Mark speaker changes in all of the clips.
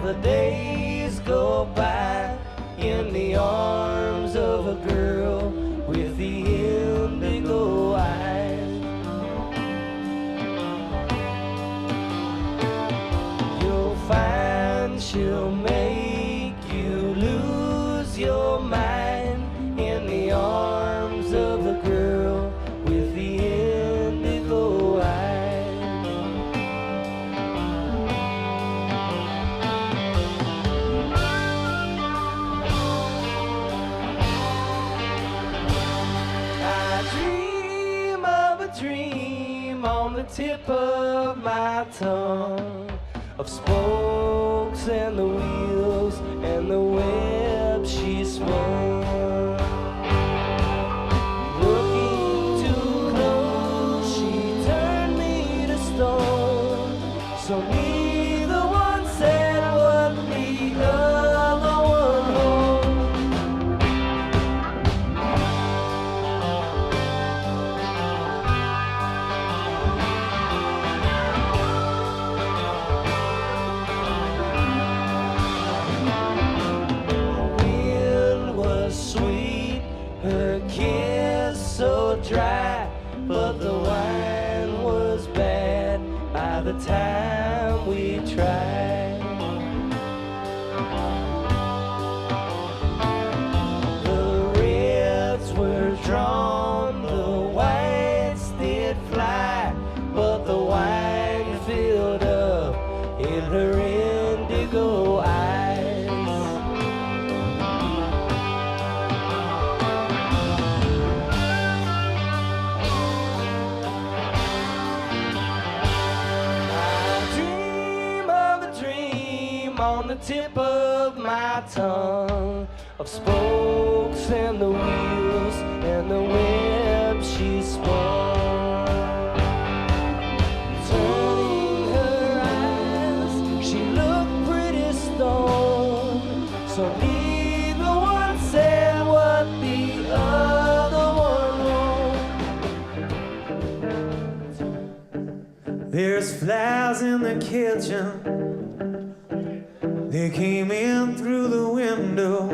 Speaker 1: the days go by in the arms of a girl with the indigo eyes. You'll find she'll make you lose your mind in the arms of a girl with the indigo eyes. I dream of a dream on the tip of my tongue, of spokes and the wheels and the web she spun. Looking too close, she turned me to stone. So neither one said what the other one hoped. Her kiss so dry, but the wine was bad by the time we tried. The reds were drawn, the whites did fly, but the wine filled up in her indigo eyes. On the tip of my tongue, of spokes and the wheels and the web she spun. Turning her eyes, she looked pretty stoned. So neither one said what the other one wrote. There's flies in the kitchen. They came in through the window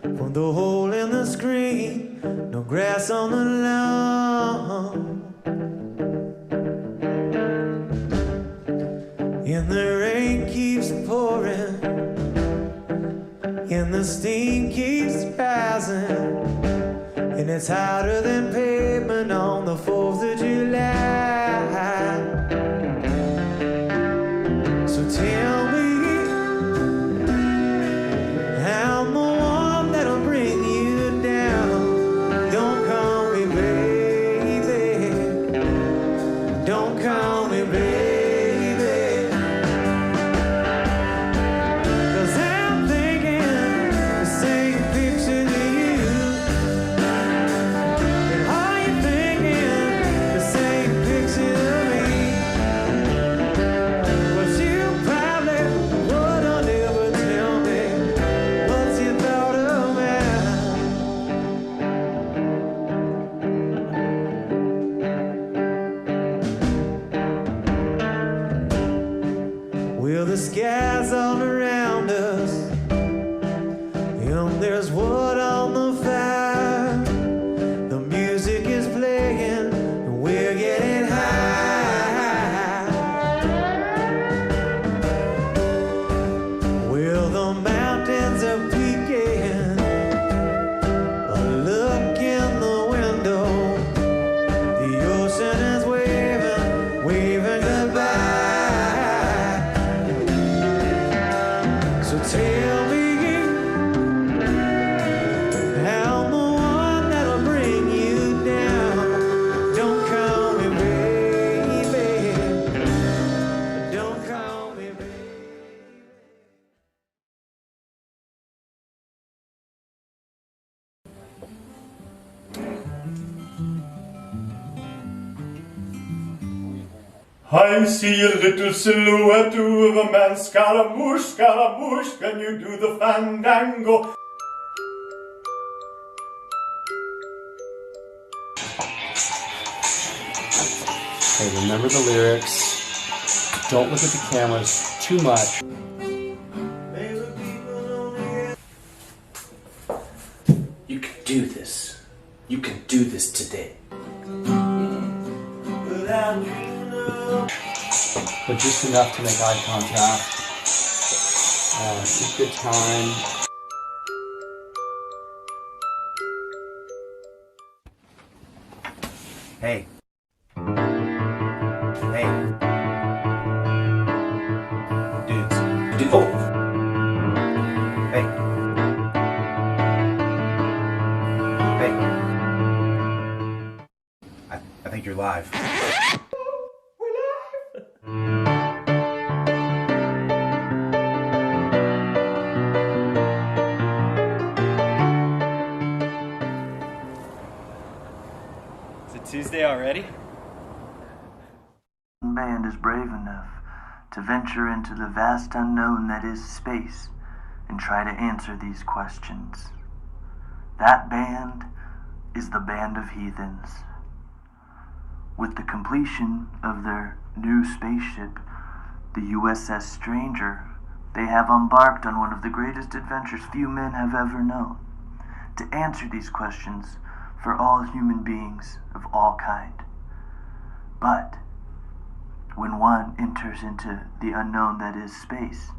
Speaker 1: from the hole in the screen. No grass on the lawn. And the rain keeps pouring, and the steam keeps rising, and it's hotter than pavement on the 4th of July. So tell me, I'm the one that'll bring you down. Don't call me baby. Don't call me baby. 'Cause I'm thinking the same picture to you. And are you thinking the same picture to me? Well, you probably wouldn't ever tell me what's your thought of me. Well, the sky's all around us, and there's wood on the fire. The music is playing, and we're getting high. Well, the mountains are peaking. A look in the window. The ocean is waving, waving goodbye. So tell me, I'm the one that'll bring you down. Don't call me baby. Don't call me baby.
Speaker 2: I see a little silhouette of a man. Scaramouche, Scaramouche, can you do the fandango?
Speaker 3: Okay, remember the lyrics. Don't look at the cameras too much. do this today. But just enough to make eye contact. Keep good time.
Speaker 4: Hey. Hey. Dudes.
Speaker 3: Oh!
Speaker 4: Hey. Hey. I think you're live.
Speaker 1: Is it Tuesday already?
Speaker 5: Band is brave enough to venture into the vast unknown that is space and try to answer these questions. That band is the Band of Heathens. With the completion of their new spaceship, the USS Stranger, they have embarked on one of the greatest adventures few men have ever known, to answer these questions for all human beings of all kind. But when one enters into the unknown that is space,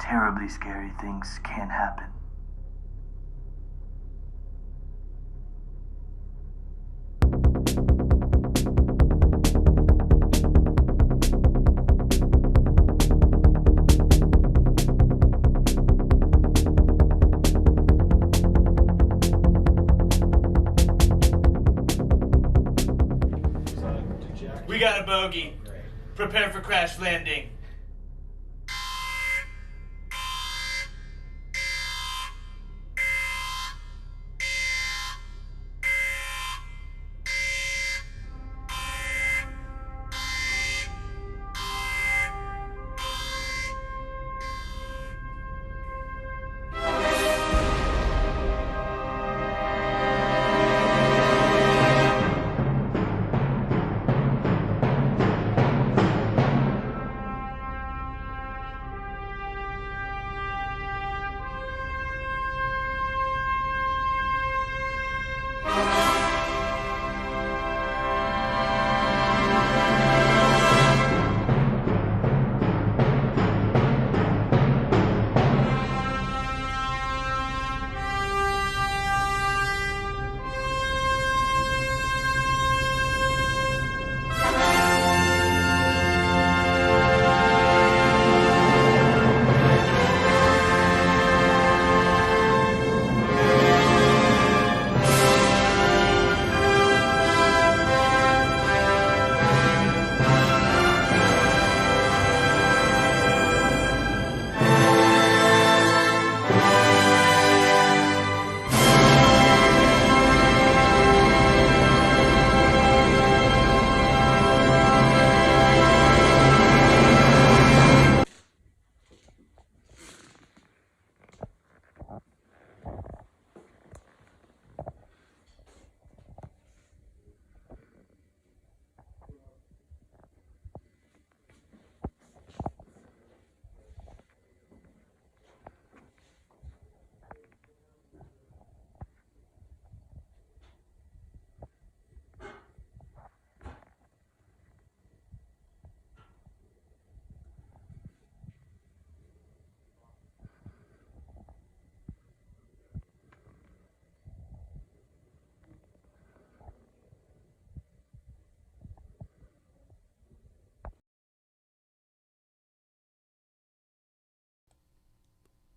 Speaker 5: terribly scary things can happen.
Speaker 1: We got a bogey. Prepare for crash landing.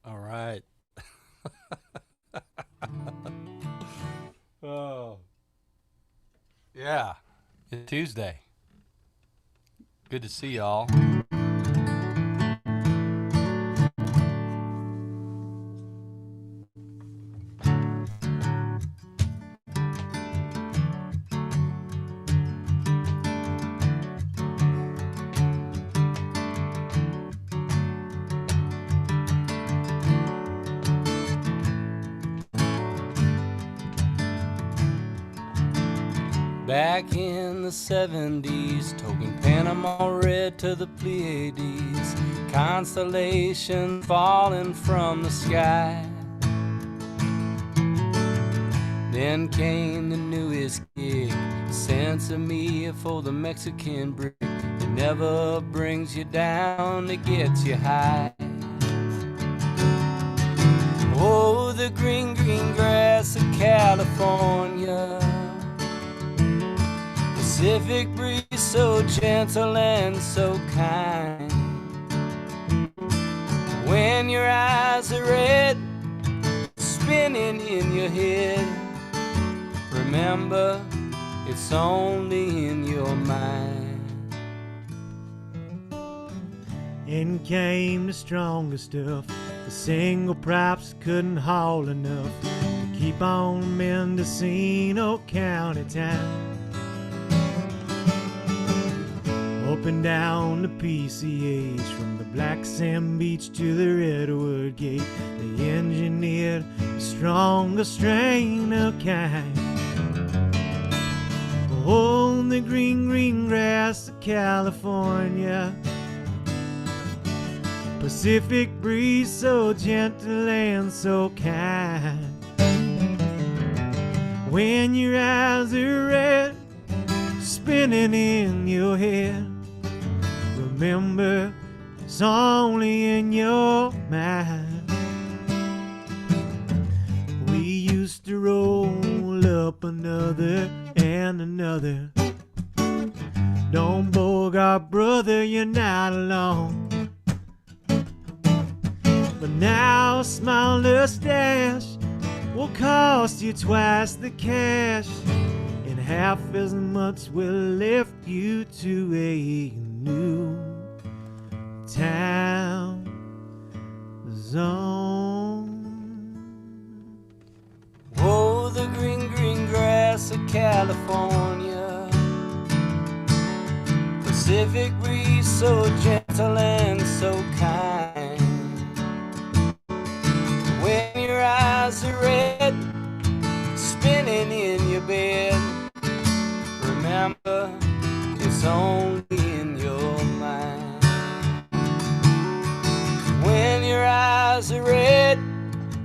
Speaker 6: All right. Oh. Yeah. It's Tuesday. Good to see y'all. Back in the 70s, token Panama red to the Pleiades, constellations falling from the sky. Then came the newest gig, sense of me for the Mexican brick. It never brings you down, it gets you high. Oh, the green, green grass of California, Pacific breeze so gentle and so kind. When your eyes are red, spinning in your head, remember, it's only in your mind.
Speaker 7: In came the strongest stuff, the single props couldn't haul enough to keep on Mendocino County town. Up and down the PCH, from the Black Sand Beach to the Redwood Gate, they engineered the strongest strain of kind. Oh, the green, green grass of California, Pacific breeze so gentle and so kind. When your eyes are red, spinning in your head, remember, it's only in your mind. We used to roll up another and another. Don't bogart, brother, you're not alone. But now a smaller stash will cost you twice the cash, and half as much will lift you to a new town zone.
Speaker 6: Oh, the green, green grass of California, Pacific breeze so gentle and so kind. When your eyes are red, spinning in your bed, remember, it's only in your mind. When your eyes are red,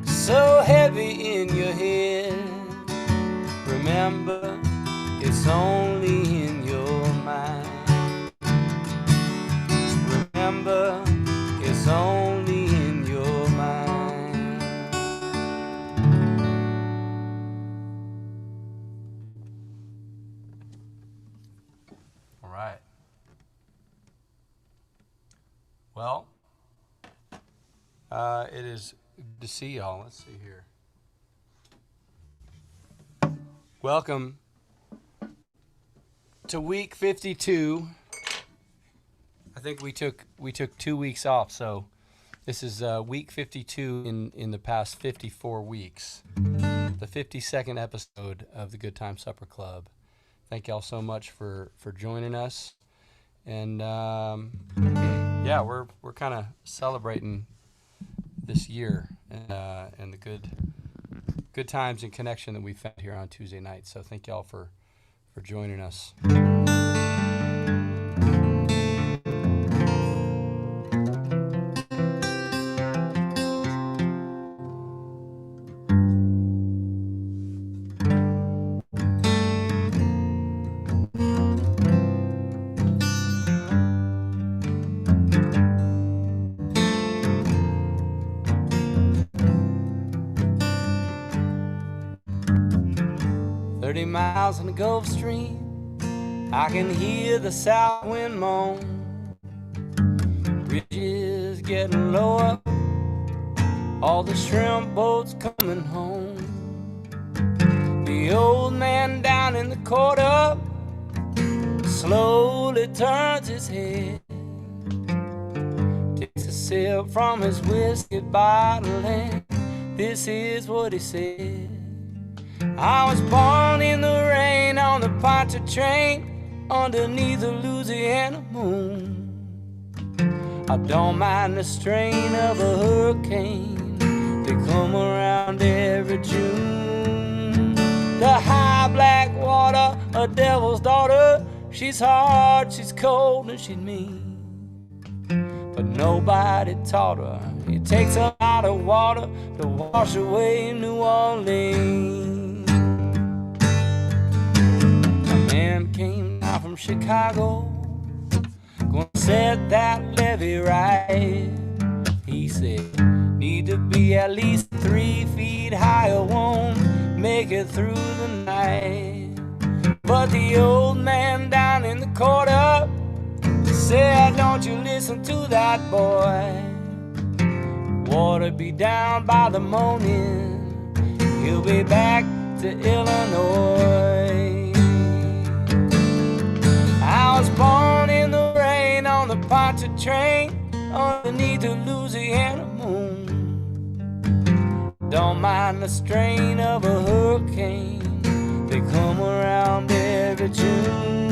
Speaker 6: so heavy in your head, remember, it's only in your mind. Remember, it's only in your mind. All right. Well, it is good to see y'all. Let's see here. Welcome to week 52. I think we took 2 weeks off, so this is week 52 in the past 54 weeks. The 52nd episode of the Good Time Supper Club. Thank y'all so much for joining us. And yeah, we're kind of celebrating this year and the good times and connection that we've found here on Tuesday nights. So thank y'all for joining us. 30 miles in the Gulf Stream, I can hear the south wind moan. Bridges getting lower, all the shrimp boats coming home. The old man down in the quarter slowly turns his head, takes a sip from his whiskey bottle, and this is what he said. I was born in the rain on the PATRON underneath the Louisiana moon. I don't mind the strain of a hurricane, they come around every June. The high black water, a devil's daughter, she's hard, she's cold, and she's mean. But nobody taught her it takes a lot of water to wash away New Orleans. from Chicago, gonna set that levee right. He said, need to be at least 3 feet high or won't make it through the night. But the old man down in the corner said, don't you listen to that boy. Water be down by the morning, he'll be back to Illinois. I was born in the rain on the PATRON train underneath the Louisiana moon. Don't mind the strain of a hurricane, they come around every June.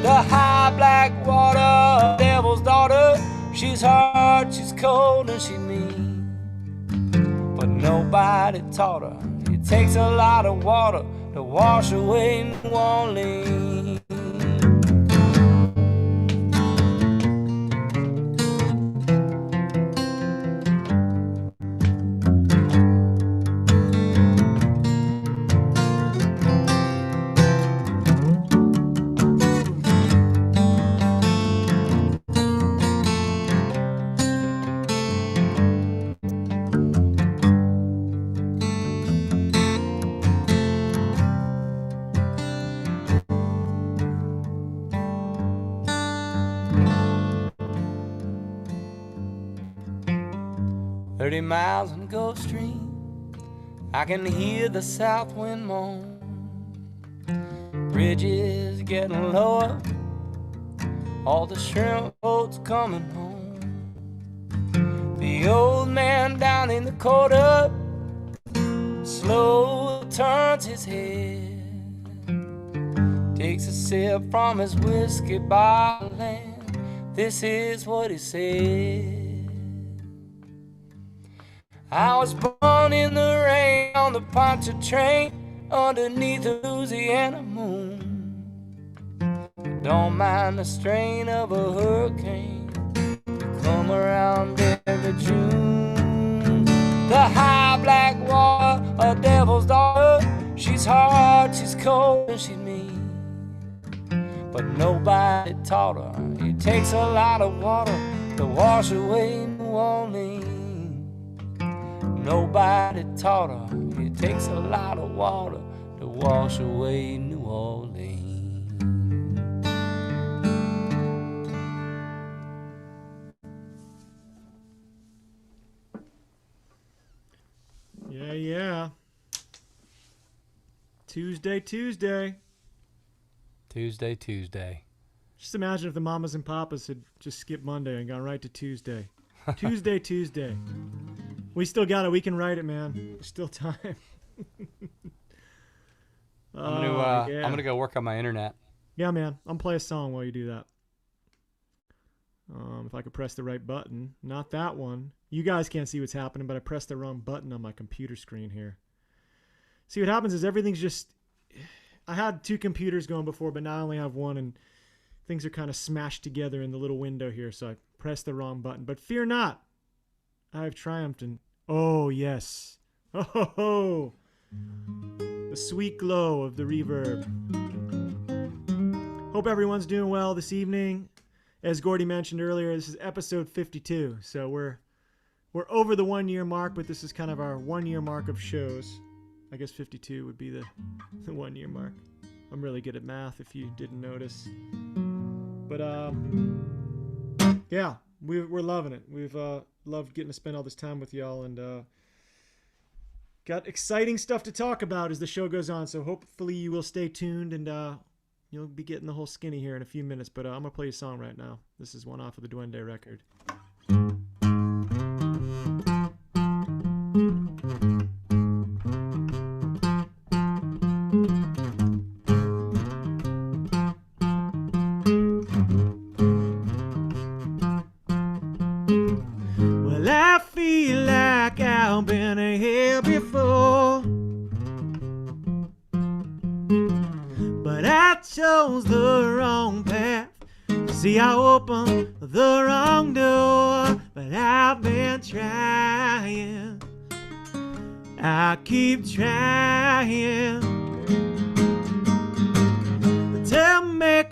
Speaker 6: The high black water, devil's daughter, she's hard, she's cold, and she's mean. But nobody taught her it takes a lot of water to wash away New Orleans. 30 miles in the Gulf Stream, I can hear the south wind moan. Bridges getting lower, all the shrimp boats coming home. The old man down in the corner slow turns his head, takes a sip from his whiskey bottle, and this is what he said. I was born in the rain on the PATRON train underneath the Louisiana moon. Don't mind the strain of a hurricane, come around every June. The high black water, a devil's daughter, she's hard, she's cold, and she's mean. But nobody taught her it takes a lot of water to wash away New Orleans. Nobody taught her it takes a lot of water to wash away New Orleans.
Speaker 7: Yeah. Tuesday.
Speaker 6: Tuesday.
Speaker 7: Just imagine if the mamas and papas had just skipped Monday and gone right to Tuesday. Tuesday. We still got it. We can write it, man. There's still time.
Speaker 6: I'm gonna go work on my internet.
Speaker 7: Yeah, man. I'm gonna play a song while you do that. If I could press the right button. Not that one. You guys can't see what's happening, but I pressed the wrong button on my computer screen here. See, what happens is everything's just... I had 2 computers going before, but now I only have one, and things are kind of smashed together in the little window here, so I pressed the wrong button. But fear not. I have triumphed, and... Oh, yes. Oh, the sweet glow of the reverb. Hope everyone's doing well this evening. As Gordy mentioned earlier, this is episode 52, so we're over the 1-year mark, but this is kind of our 1-year mark of shows. I guess 52 would be the 1-year mark. I'm really good at math, if you didn't notice. But yeah, we're loving it. We've loved getting to spend all this time with y'all, and got exciting stuff to talk about as the show goes on. So hopefully you will stay tuned, and you'll be getting the whole skinny here in a few minutes. But I'm gonna play a song right now. This is one off of the Duende record. I feel like I've been here before, but I chose the wrong path. See, I opened the wrong door, but I've been trying. I keep trying to make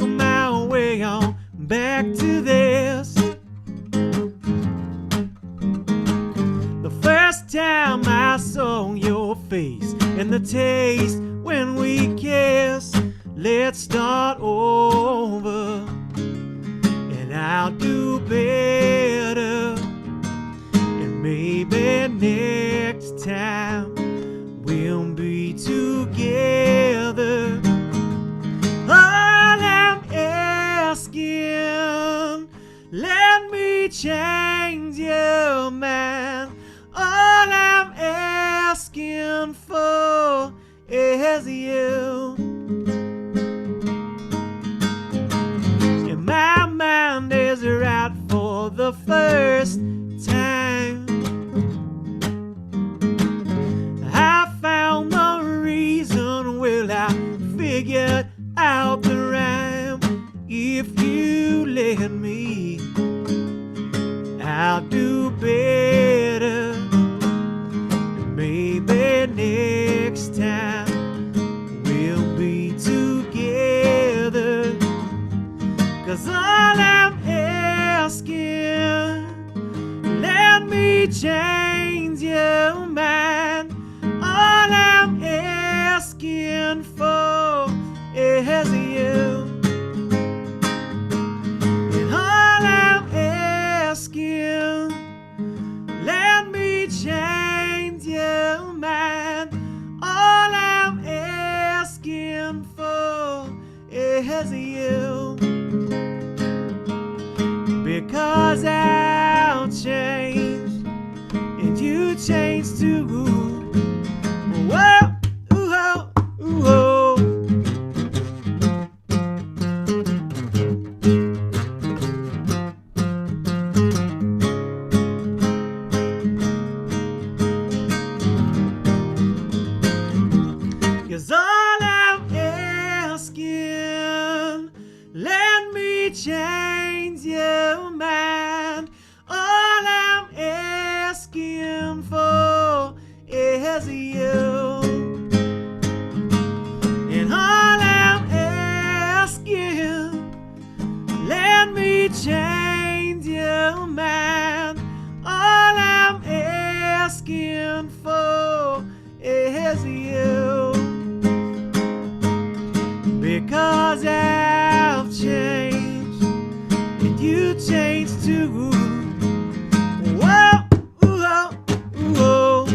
Speaker 7: let's start over, and I'll do better. And maybe next time we'll be together. All I'm asking, let me change your mind. All I'm asking for is you. And my mind is right for the first time. I found the reason, well, I figured out the rhyme. If you let me, I'll do better. Maybe next time we'll be together. 'Cause all I'm asking, let me change your mind. All I'm asking for is you. And all I'm asking, let me change your mind. All I'm asking for is you. Because I'll change and you change too. Whoa, ooh, oh, ooh, oh. Cause all I'm asking, let me change your mind. All I'm asking for is you. And all I'm asking, let me change your mind. All I'm asking for is you. Because I've changed and you changed too. Whoa, ooh, oh, ooh, oh.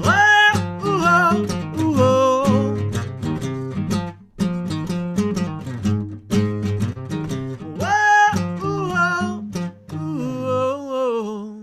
Speaker 7: Whoa, ooh, oh, ooh, oh. Whoa, ooh, oh, ooh, oh.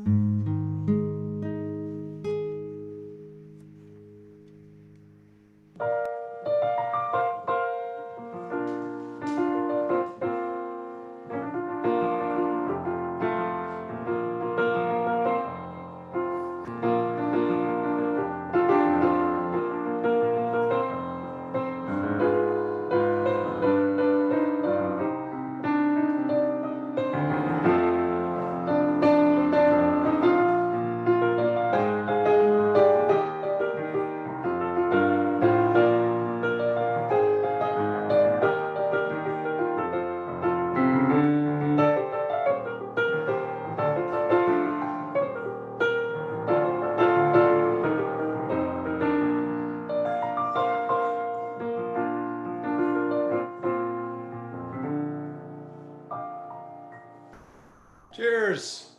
Speaker 2: Cheers.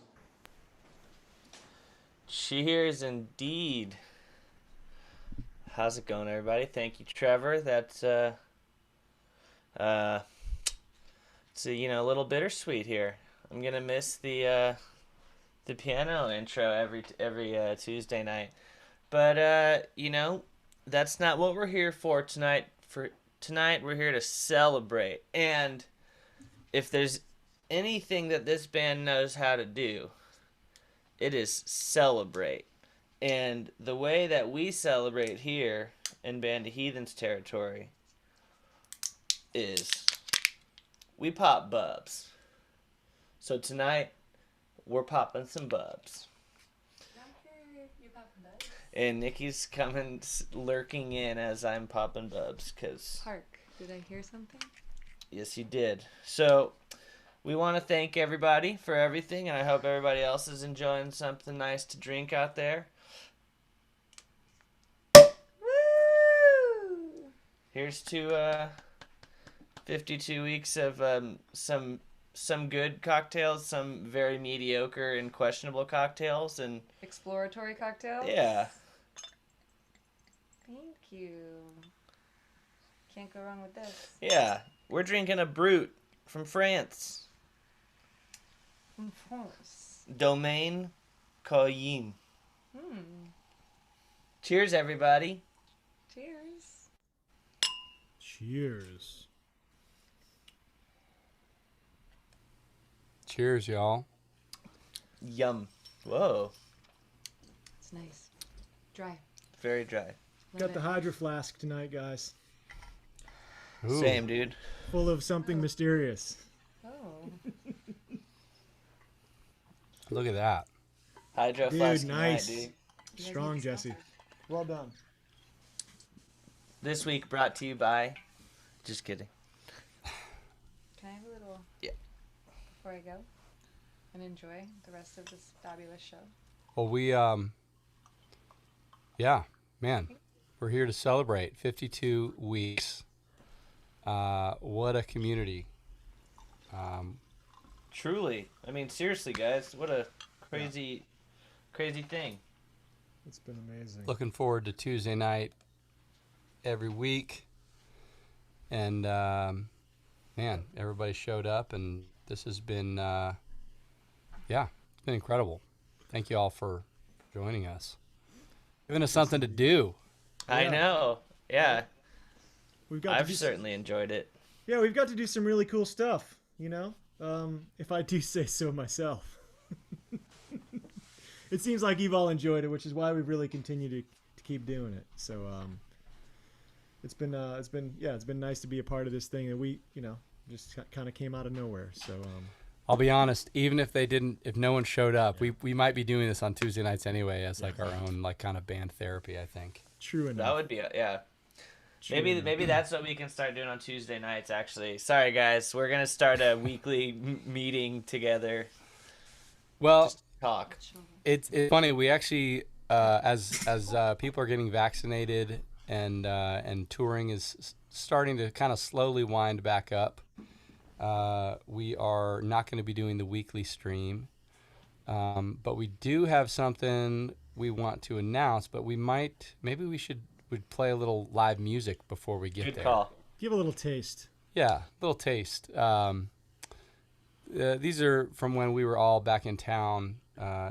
Speaker 6: Cheers indeed. How's it going, everybody? Thank you, Trevor. That's it's a, a little bittersweet here. I'm gonna miss the piano intro every Tuesday night, but that's not what we're here for tonight. For tonight, we're here to celebrate, and if there's anything that this band knows how to do, it is celebrate. And the way that we celebrate here in Band of Heathens territory is we pop bubs. So tonight, we're popping some bubs.
Speaker 8: You popping bubs?
Speaker 6: And Nikki's coming, lurking in as I'm popping bubs.
Speaker 8: Hark, did I hear something?
Speaker 6: Yes, you did. So we want to thank everybody for everything, and I hope everybody else is enjoying something nice to drink out there.
Speaker 1: Here's to 52 weeks of some good cocktails, some very mediocre and questionable cocktails, and
Speaker 8: Exploratory cocktails?
Speaker 1: yeah.
Speaker 8: Thank you. Can't go wrong with this.
Speaker 1: Yeah, we're drinking a Brut from France.
Speaker 8: From France.
Speaker 1: Domaine Cayenne. Cheers, everybody.
Speaker 8: Cheers.
Speaker 7: Cheers.
Speaker 9: Cheers, y'all.
Speaker 1: Yum. Whoa.
Speaker 8: It's nice. Dry.
Speaker 1: Very dry.
Speaker 7: Got the Hydro Flask tonight, guys.
Speaker 9: Ooh.
Speaker 1: Same, dude.
Speaker 7: Full of something mysterious.
Speaker 8: Oh.
Speaker 9: Look at that.
Speaker 1: Hydro
Speaker 7: Dude,
Speaker 1: flask
Speaker 7: nice.
Speaker 1: tonight, dude.
Speaker 7: Strong, Jesse. Well done.
Speaker 1: This week brought to you by... Just kidding.
Speaker 8: Can I have a little?
Speaker 1: Yeah.
Speaker 8: Before I go, and enjoy the rest of this fabulous show.
Speaker 9: Well, we, yeah, man, we're here to celebrate 52 weeks. What a community.
Speaker 1: Truly. I mean, seriously, guys. What a crazy thing.
Speaker 7: It's been amazing.
Speaker 9: Looking forward to Tuesday night every week. And, man, everybody showed up, and this has been, yeah, it's been incredible. Thank you all for joining us. Giving us something to do.
Speaker 1: I know. Yeah.
Speaker 7: We've got
Speaker 1: I've certainly enjoyed it.
Speaker 7: Yeah, we've got to do some really cool stuff, you know? If I do say so myself. It seems like you've all enjoyed it, which is why we really continue to keep doing it. So it's been nice to be a part of this thing that we, just kind of came out of nowhere. So
Speaker 9: I'll be honest, even if no one showed up, we might be doing this on Tuesday nights anyway as like our own like kind of band therapy, I think.
Speaker 7: True enough.
Speaker 1: That would be yeah. Maybe that's what we can start doing on Tuesday nights, actually. Sorry, guys. We're going to start a weekly meeting together.
Speaker 9: Well,
Speaker 1: just talk.
Speaker 9: It's funny. We actually, as people are getting vaccinated and touring is starting to kind of slowly wind back up, we are not going to be doing the weekly stream. But we do have something we want to announce, but maybe we'd play a little live music before we get there.
Speaker 1: Good call.
Speaker 7: Give a little taste.
Speaker 9: Yeah, a little taste. These are from when we were all back in town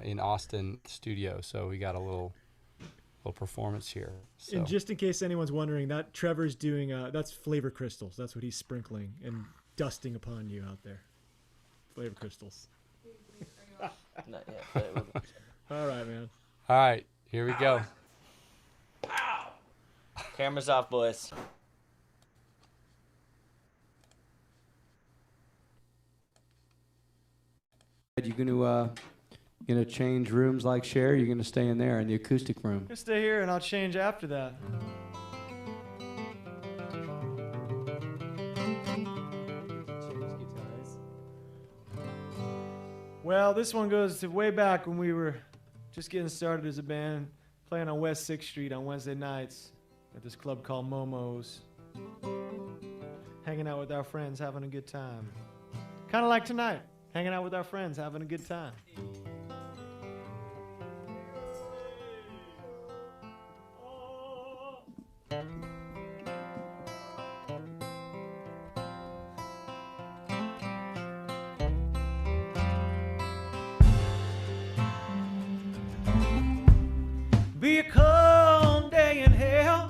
Speaker 9: in Austin studio, so we got a little performance here. So.
Speaker 7: And just in case anyone's wondering, that Trevor's doing that's flavor crystals. That's what he's sprinkling and dusting upon you out there. Flavor crystals.
Speaker 1: Not yet, but it will.
Speaker 7: All right, man.
Speaker 9: All right, here we go.
Speaker 1: Cameras off, boys.
Speaker 3: You gonna change rooms like Cher? You're gonna stay in there in the acoustic room?
Speaker 7: Just stay here and I'll change after that. Well, this one goes to way back when we were just getting started as a band, playing on West 6th Street on Wednesday nights at this club called Momo's. Hanging out with our friends, having a good time. Kind of like tonight, hanging out with our friends, having a good time. Be a cold day in hell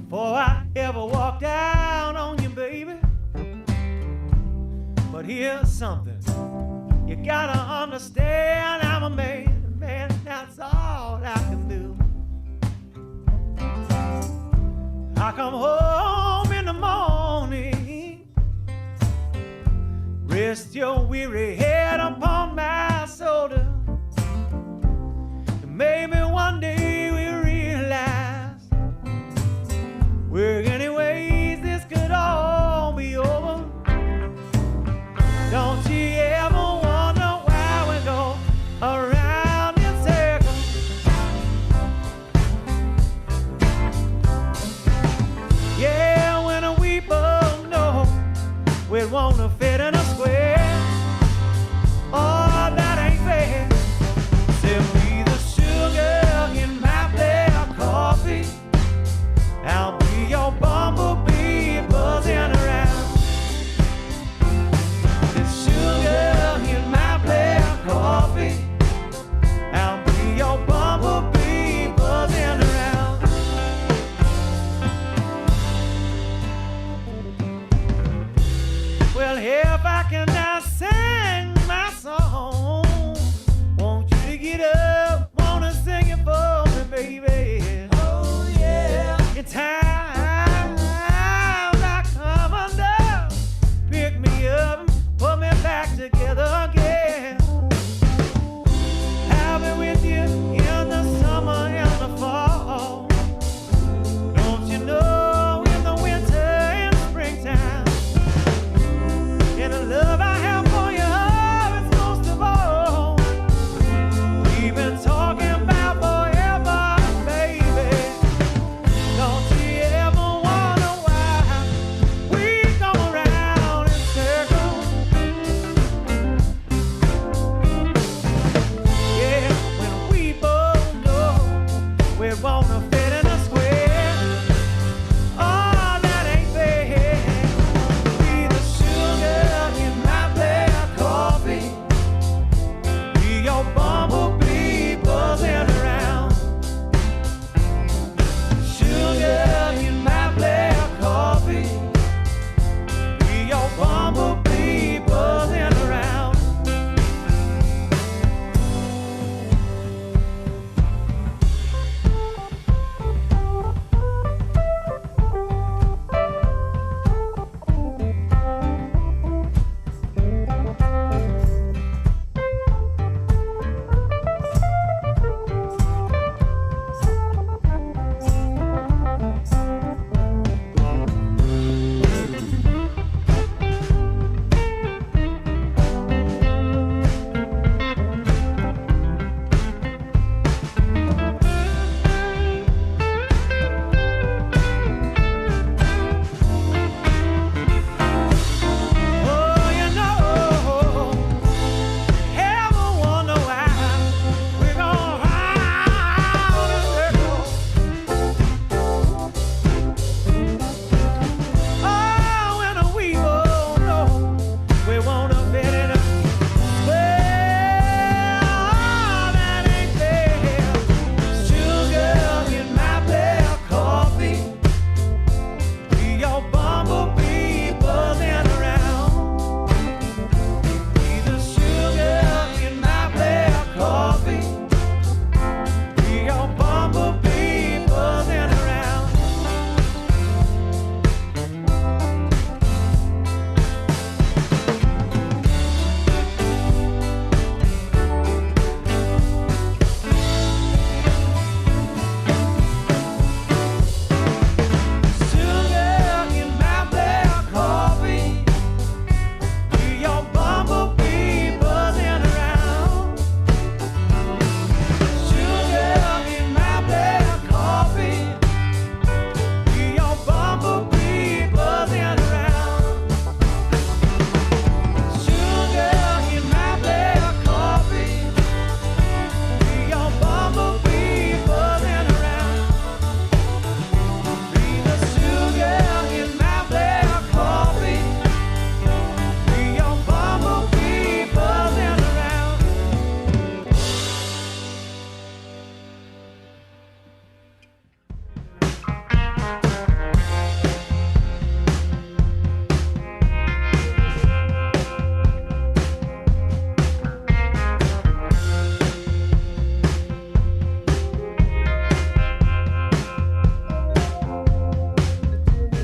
Speaker 7: before I ever walk down on you, baby. But here's something you gotta understand. I'm a man, that's all I can do. I come home in the morning, rest your weary head upon my shoulder. Maybe one day we'll realize we're anyways, this could all be over. Don't you ever wonder why we go around in circles? we wanna fit in a square. Oh, that ain't fair. Be the sugar in my black coffee. Be your bumblebee buzzing around. Sugar in my black coffee. Be your bumblebee buzzing around. Oh, you know, heaven wonder why we're gonna round and circle. Oh, when we both know we wanna fit in a well, that ain't fair. Sugar in my black coffee. Be your bumblebee buzzing around. Be the sugar in my black coffee. Be your bumblebee buzzing around. Sugar in my black coffee. Be your bumblebee buzzing around. Sugar in my black coffee. Be your bumblebee buzzing around. Sugar in my black coffee. Be your bumblebee buzzing around. Be the sugar in my black coffee. Be your bumblebee buzzing around.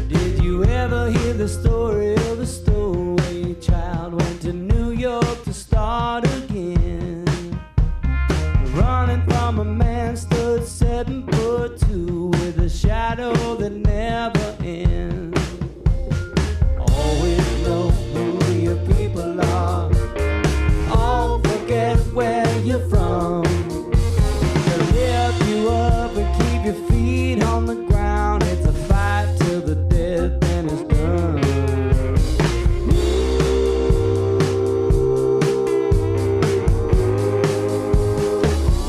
Speaker 1: Did you ever hear the story of a stowaway child went to New York to start again? Running from a man stood 7'2" with a shadow that never ends. Always know who your people are. All forget where you're from. To lift you up and keep your feet on the ground. It's a fight till the death and it's done.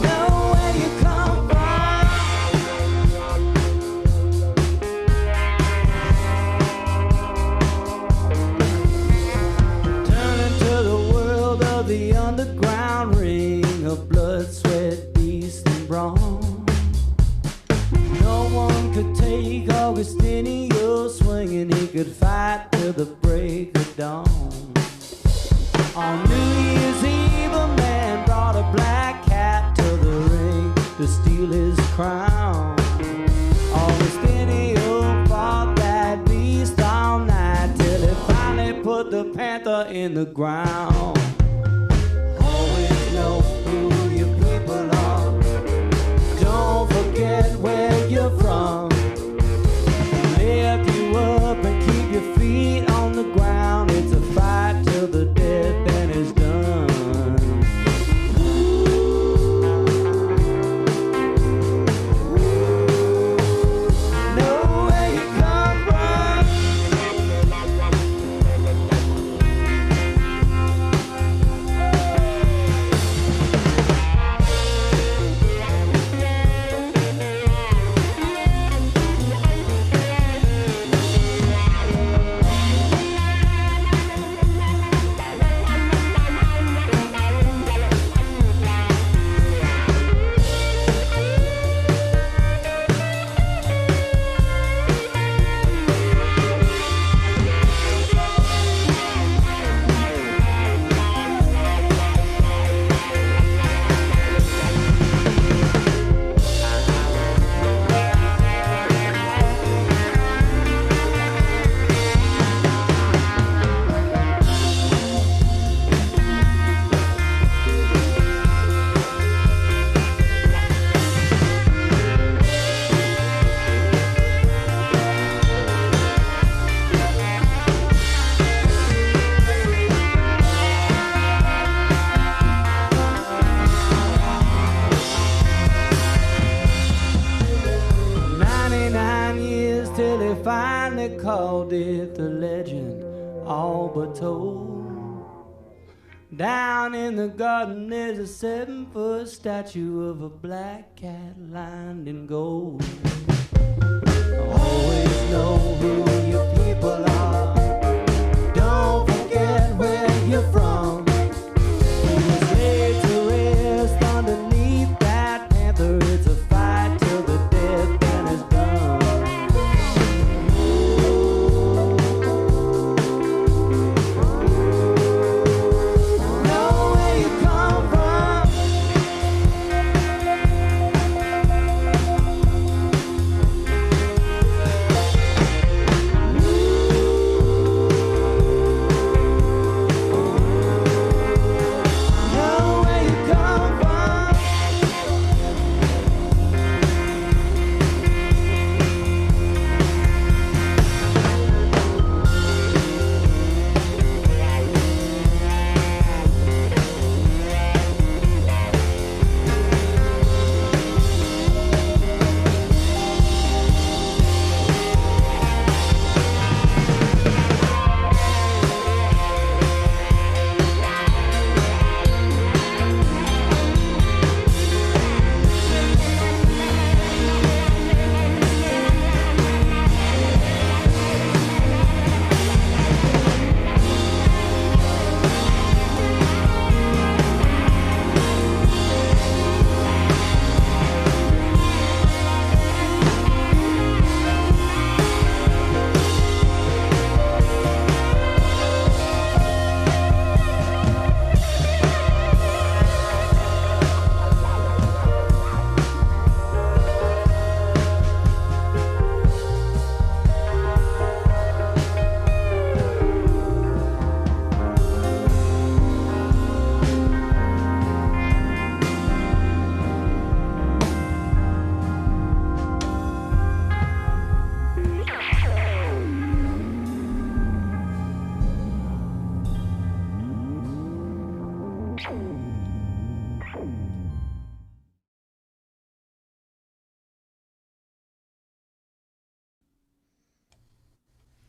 Speaker 1: Know where you come from. Turn into the world of the underground ring of blood, sweat, beast, and brawn. No one could take Augustinio swinging. He could fight till the break of dawn. On New Year's Eve, a man brought a black cat to the ring to steal his crown. Augustinio fought that beast all night till he finally put the panther in the ground. Always know who your people are. Don't forget where you're from. Lift you up and keep your feet on the ground. It's a fight till the death and it's done. Know where you come from. they finally called it the legend, all but told. Down in the garden there's a 7-foot statue of a black cat lined in gold. Always know who your people are. Don't forget where you're from. Who was laid to rest underneath that panther. It's a fight till the death man is done. Know where you come from. Know where you come from.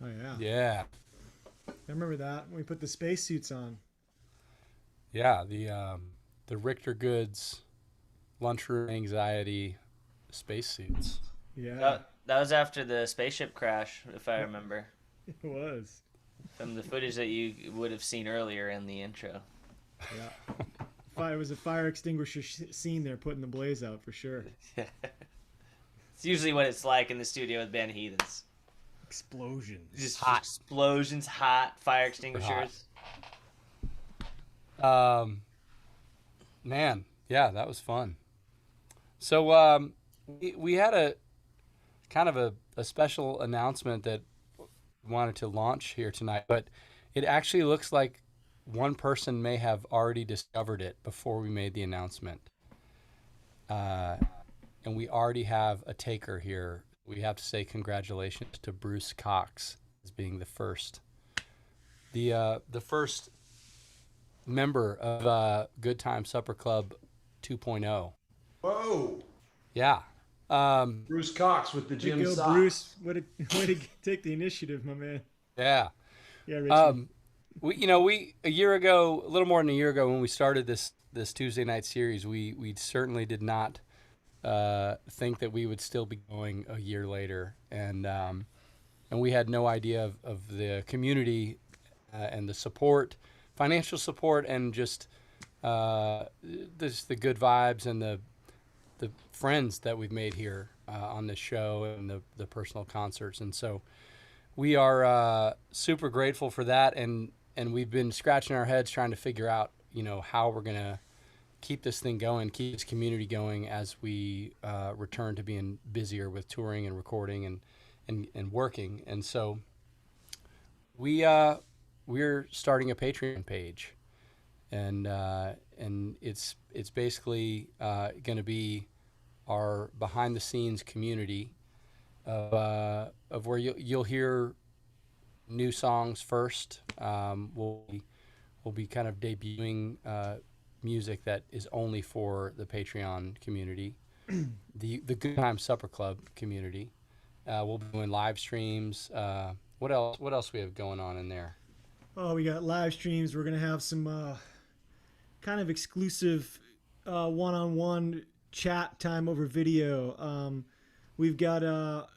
Speaker 7: Oh yeah.
Speaker 9: Yeah.
Speaker 7: I remember that when we put the spacesuits on.
Speaker 9: Yeah, the Richter Goods lunchroom anxiety spacesuits.
Speaker 7: Yeah,
Speaker 10: That was after the spaceship crash, if I remember,
Speaker 7: it was.
Speaker 10: from the footage that you would have seen earlier in the intro.
Speaker 7: Yeah. It was a fire extinguisher scene there, putting the blaze out for sure.
Speaker 10: It's usually what it's like in the studio with band Heathens.
Speaker 7: Explosions.
Speaker 10: Just hot explosions, hot fire extinguishers.
Speaker 9: Man, yeah, that was fun. So we had a kind of a special announcement that we wanted to launch here tonight, but it actually looks like one person may have already discovered it before we made the announcement. And we already have a taker here. We have to say congratulations to Bruce Cox as being the first member of Good Time Supper Club 2.0.
Speaker 11: Whoa!
Speaker 9: Yeah.
Speaker 11: Bruce Cox with the
Speaker 7: Way to
Speaker 11: gym
Speaker 7: go,
Speaker 11: socks.
Speaker 7: Bruce. Way to take the initiative, my man.
Speaker 9: Yeah.
Speaker 7: Yeah, Richie.
Speaker 9: We a year ago, a little more than a year ago, when we started this Tuesday night series, we certainly did not think that we would still be going a year later, and we had no idea of the community and the support, financial support, and just the good vibes and the friends that we've made here on this show and the personal concerts. And so we are super grateful for that, and we've been scratching our heads trying to figure out, how we're going to keep this thing going, keep this community going as we return to being busier with touring and recording and working. And so we're starting a Patreon page, and it's basically going to be our behind the scenes community of where you'll hear new songs first. We'll be kind of debuting music that is only for the Patreon community, the Good Time Supper Club community, We'll be doing live streams. What else? What else we have going on in there?
Speaker 7: Oh, we got live streams. We're gonna have some kind of exclusive one-on-one chat time over video. We've got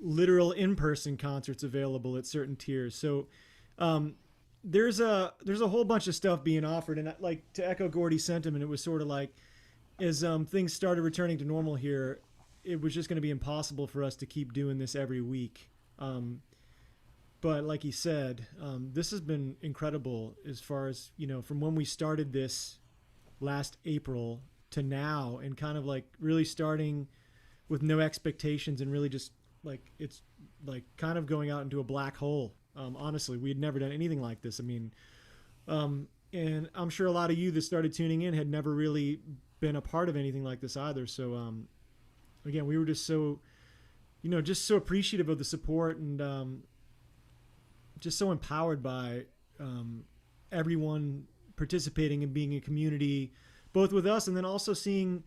Speaker 7: literal in-person concerts available at certain tiers. So there's a whole bunch of stuff being offered, and like to echo Gordy's sentiment, it was sort of like as things started returning to normal here, it was just going to be impossible for us to keep doing this every week. But like he said, this has been incredible as far as, you know, from when we started this last April to now, and kind of like really starting with no expectations and really just like, it's like kind of going out into a black hole. Honestly, we had never done anything like this. I mean, and I'm sure a lot of you that started tuning in had never really been a part of anything like this either. So, again, we were just so, you know, just so appreciative of the support, and just so empowered by everyone participating and being a community, both with us and then also seeing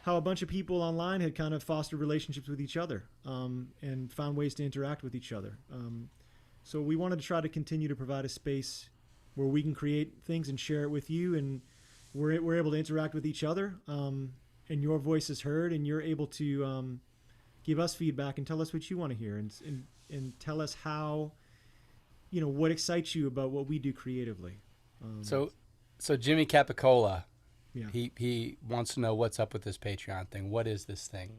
Speaker 7: how a bunch of people online had kind of fostered relationships with each other, and found ways to interact with each other. So we wanted to try to continue to provide a space where we can create things and share it with you, and we're able to interact with each other, and your voice is heard, and you're able to give us feedback and tell us what you want to hear, and tell us how, you know, what excites you about what we do creatively.
Speaker 9: So Jimmy Capicola,
Speaker 7: yeah,
Speaker 9: he wants to know what's up with this Patreon thing. What is this thing?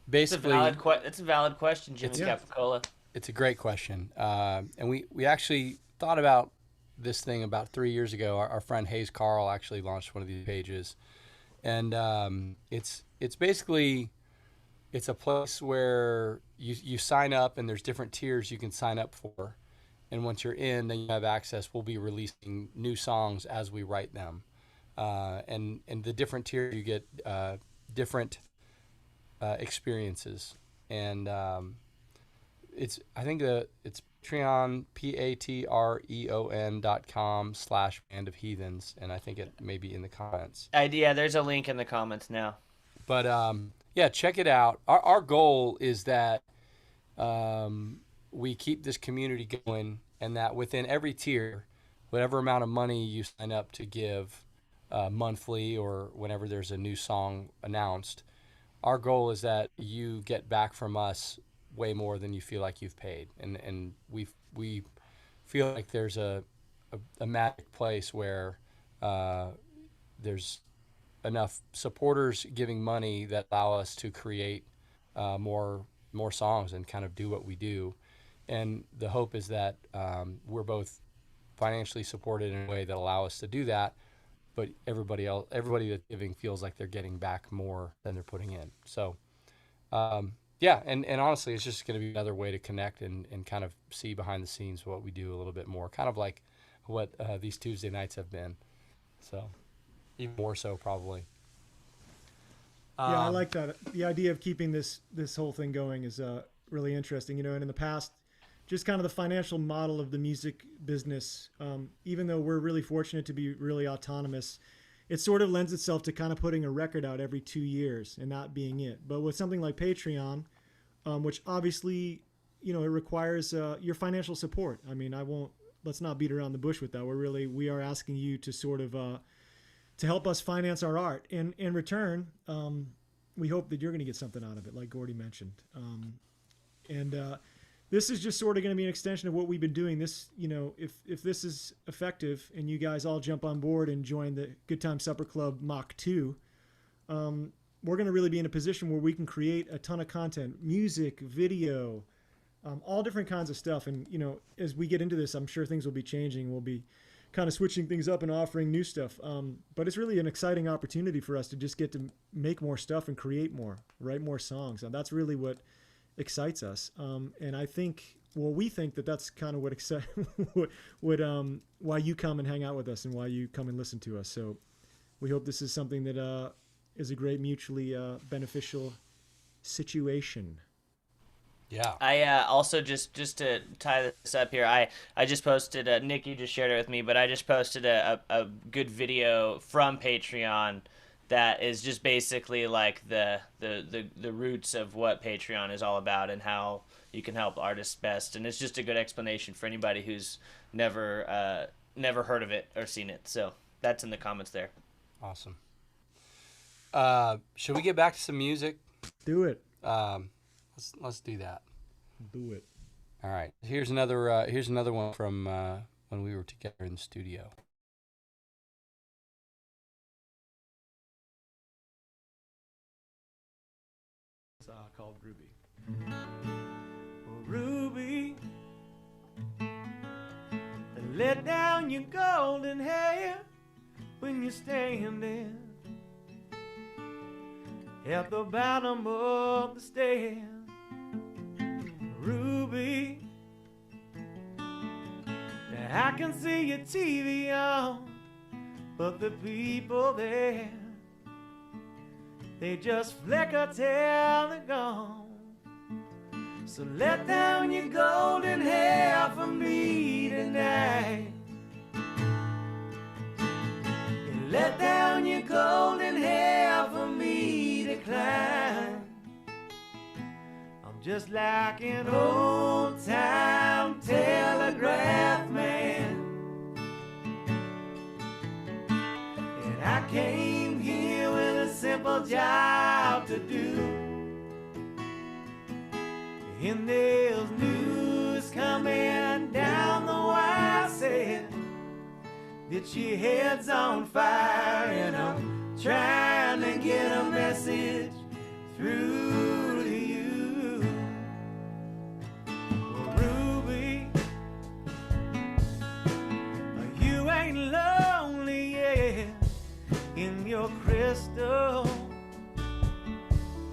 Speaker 9: Basically,
Speaker 10: it's a valid question, Jimmy Capicola.
Speaker 9: It's a great question, and we actually thought about this thing about 3 years ago. Our friend Hayes Carl actually launched one of these pages, and it's basically, it's a place where you sign up, and there's different tiers you can sign up for, and once you're in, then you have access. We'll be releasing new songs as we write them, and the different tiers you get different experiences, and it's Patreon, patreon.com/Band of Heathens, and I think it may be in the comments.
Speaker 10: Yeah, there's a link in the comments now.
Speaker 9: But yeah, check it out. Our goal is that we keep this community going, and that within every tier, whatever amount of money you sign up to give monthly or whenever there's a new song announced, our goal is that you get back from us way more than you feel like you've paid, and we feel like there's a magic place where there's enough supporters giving money that allow us to create more songs and kind of do what we do, and the hope is that we're both financially supported in a way that allow us to do that, but everybody that's giving feels like they're getting back more than they're putting in. So yeah, and honestly, it's just going to be another way to connect and kind of see behind the scenes what we do a little bit more, kind of like what these Tuesday nights have been. So even more so, probably.
Speaker 7: Yeah, I like that. The idea of keeping this whole thing going is really interesting. You know, and in the past, just kind of the financial model of the music business, even though we're really fortunate to be really autonomous, it sort of lends itself to kind of putting a record out every 2 years and not being it. But with something like Patreon, which obviously, you know, it requires your financial support. I mean, let's not beat around the bush with that. We are asking you to sort of, to help us finance our art. And in return, we hope that you're going to get something out of it, like Gordy mentioned. This is just sort of going to be an extension of what we've been doing. This, you know, if this is effective and you guys all jump on board and join the Good Time Supper Club Mach 2, we're going to really be in a position where we can create a ton of content, music, video, all different kinds of stuff. And, you know, as we get into this, I'm sure things will be changing. We'll be kind of switching things up and offering new stuff. But it's really an exciting opportunity for us to just get to make more stuff and create more, write more songs. And that's really what excites us, and I think, well, we think that that's kind of what why you come and hang out with us and why you come and listen to us. So we hope this is something that is a great mutually beneficial situation.
Speaker 9: Yeah.
Speaker 10: I also just to tie this up here, I just posted Nick, you just shared it with me, but I just posted a good video from Patreon that is just basically like the roots of what Patreon is all about and how you can help artists best. And it's just a good explanation for anybody who's never heard of it or seen it. So that's in the comments there.
Speaker 9: Awesome. Should we get back to some music?
Speaker 7: Do it.
Speaker 9: Let's do that.
Speaker 7: Do it.
Speaker 9: All right. Here's another one from when we were together in the studio.
Speaker 7: It's called Ruby. Oh, Ruby, let down your golden hair when you're standing at the bottom of the stairs. Ruby, now I can see your TV on, but the people there, they just flicker till they're gone. So let down your golden hair for me tonight. And let down your golden hair for me to climb. I'm just like an old-time telegraph man, and I came here with a simple job to do. And there's news coming down the wire saying that your head's on fire, and I'm trying to get a message through to you. Well, Ruby, you ain't lonely yet in your crystal,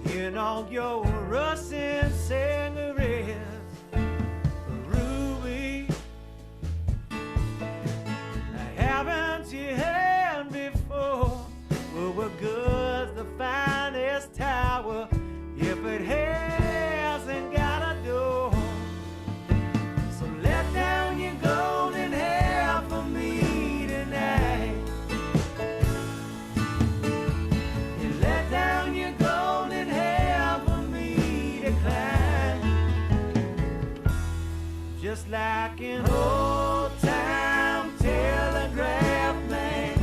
Speaker 7: in all your Russian cigarettes. Ruby, haven't you heard before? Well, we're good, the finest tower, if it hasn't got a door. So let down your golden hair for me tonight. And let down your golden hair for me to climb. Just like an old-time telegraph man.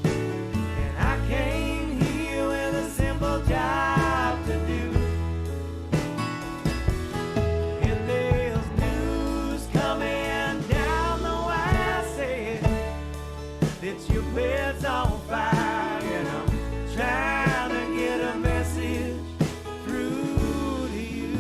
Speaker 7: And I came here with a simple job to do. And there's news coming down the wire saying that your bed's on fire, and I'm trying to get a message through to you.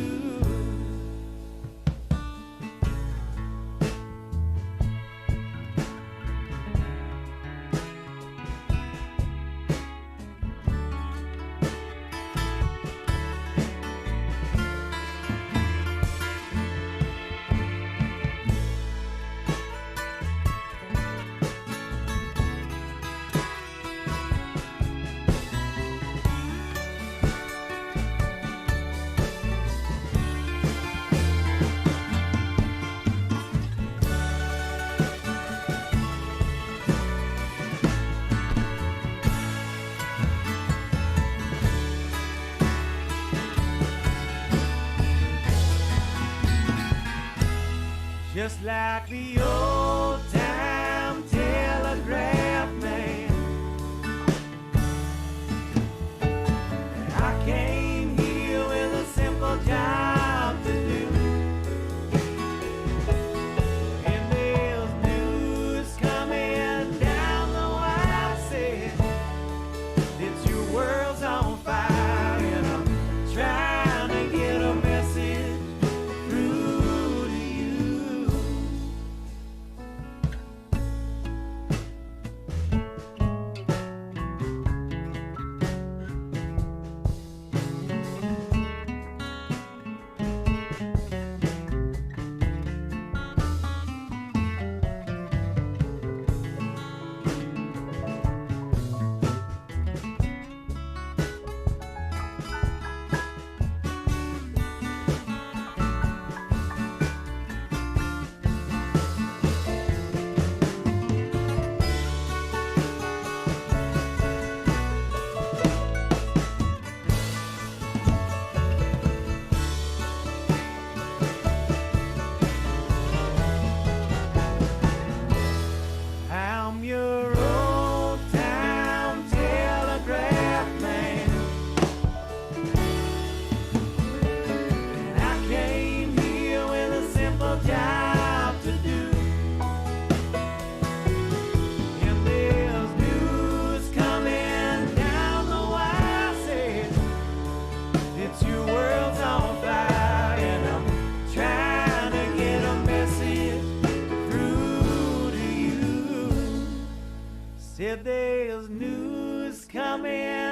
Speaker 7: Just like the old-time telegraph man. And I came here with a simple job to do. And there's news coming down the wire saying that your world's on fire, and I'm trying to get a message through to you.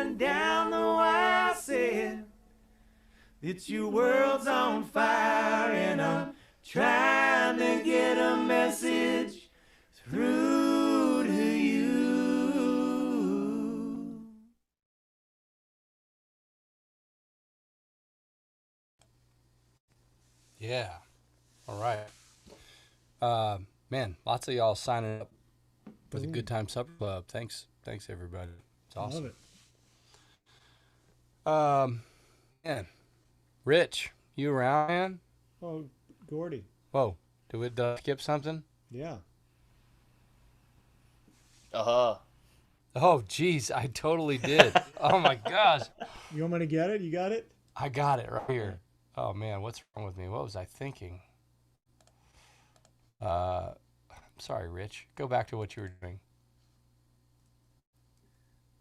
Speaker 7: going down the wire. I said that your world's on fire, and I'm trying to get a message through to you.
Speaker 9: Yeah. All right. Man, lots of y'all signing up for the Good Time Supper Club. Thanks, everybody. It's awesome.
Speaker 12: Love it.
Speaker 9: Man, Rich, you around, man?
Speaker 12: Oh, Gordy.
Speaker 9: Whoa, did we skip something?
Speaker 12: Yeah.
Speaker 9: Oh, geez, I totally did. Oh my gosh.
Speaker 12: You want me to get it? You got it?
Speaker 9: I got it right here. Oh man, what's wrong with me? What was I thinking? I'm sorry, Rich. Go back to what you were doing.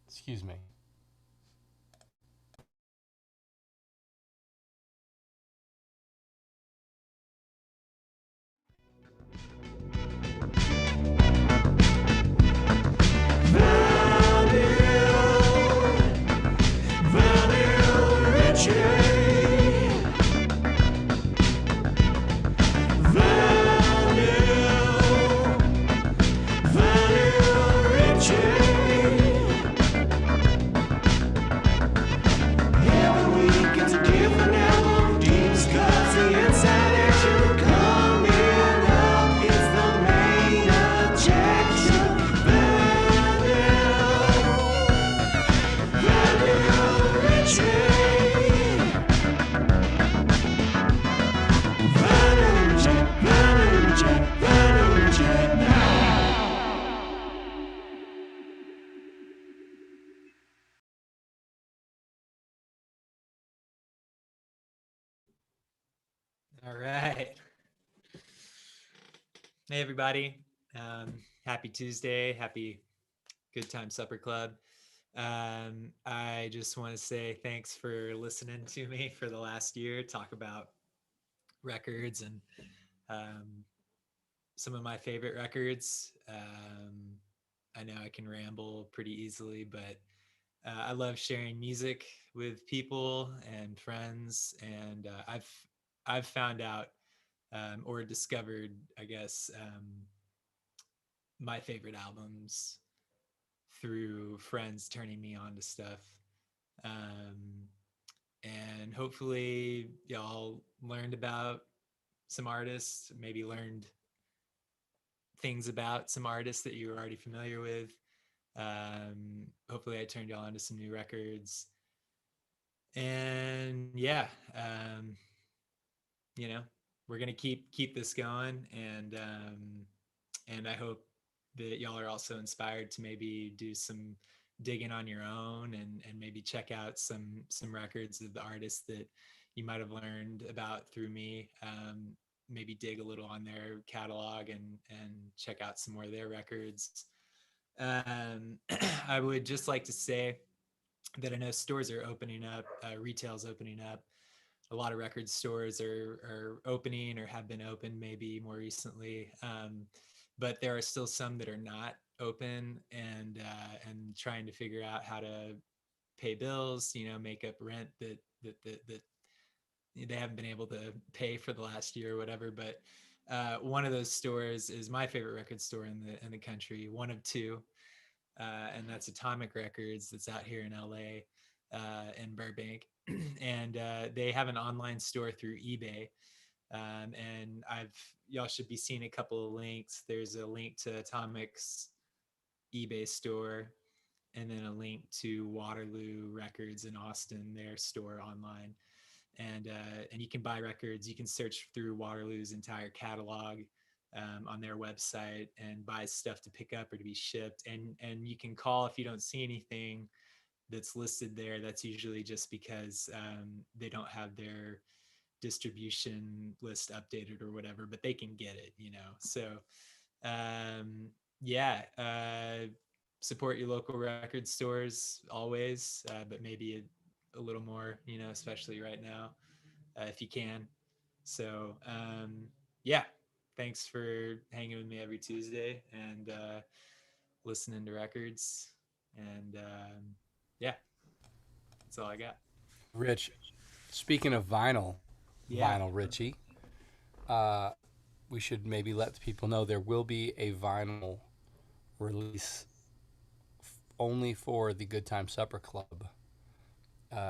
Speaker 9: Excuse me.
Speaker 13: All right. Hey, everybody. Happy Tuesday. Happy Good Time Supper Club. I just want to say thanks for listening to me for the last year, talk about records and some of my favorite records. I know I can ramble pretty easily, but I love sharing music with people and friends, and I've found out or discovered, I guess, my favorite albums through friends turning me on to stuff. And hopefully y'all learned about some artists, maybe learned things about some artists that you were already familiar with. Hopefully I turned y'all onto some new records. And yeah, you know, we're gonna keep this going, and I hope that y'all are also inspired to maybe do some digging on your own and maybe check out some records of the artists that you might have learned about through me. Maybe dig a little on their catalog and check out some more of their records. I would just like to say that I know stores are opening up, retail's opening up. A lot of record stores are opening or have been open maybe more recently. But there are still some that are not open, and trying to figure out how to pay bills, make up rent that they haven't been able to pay for the last year or whatever. But one of those stores is my favorite record store in the country, one of two, and that's Atomic Records, that's out here in LA, in Burbank. And they have an online store through eBay. And y'all should be seeing a couple of links. There's a link to Atomic's eBay store, and then a link to Waterloo Records in Austin, their store online. And you can buy records. You can search through Waterloo's entire catalog on their website and buy stuff to pick up or to be shipped. And you can call if you don't see anything that's listed there. That's usually just because they don't have their distribution list updated or whatever, but they can get it, So support your local record stores always, but maybe a little more, especially right now, if you can. So thanks for hanging with me every Tuesday and listening to records. And That's all I got.
Speaker 9: Rich, speaking of vinyl,
Speaker 13: Yeah.
Speaker 9: vinyl Richie, we should maybe let the people know there will be a vinyl release only for the Good Time Supper Club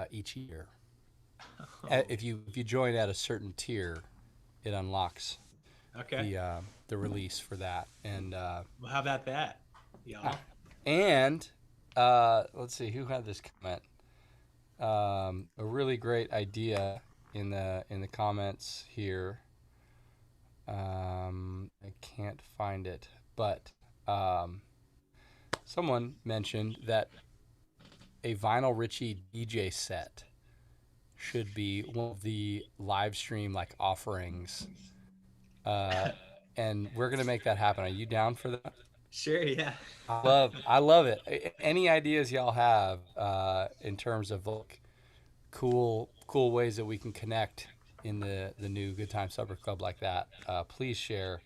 Speaker 9: each year. If you join at a certain tier, it unlocks the release for that. And
Speaker 13: Well, how about that, y'all?
Speaker 9: And let's see who had this comment. A really great idea in the comments here. I can't find it, but someone mentioned that a Vinyl Richie DJ set should be one of the live stream like offerings, and we're gonna make that happen. Are you down for that?
Speaker 13: Sure, yeah.
Speaker 9: I love it. Any ideas y'all have in terms of like cool ways that we can connect in the new Good Time Supper Club like that? Please share.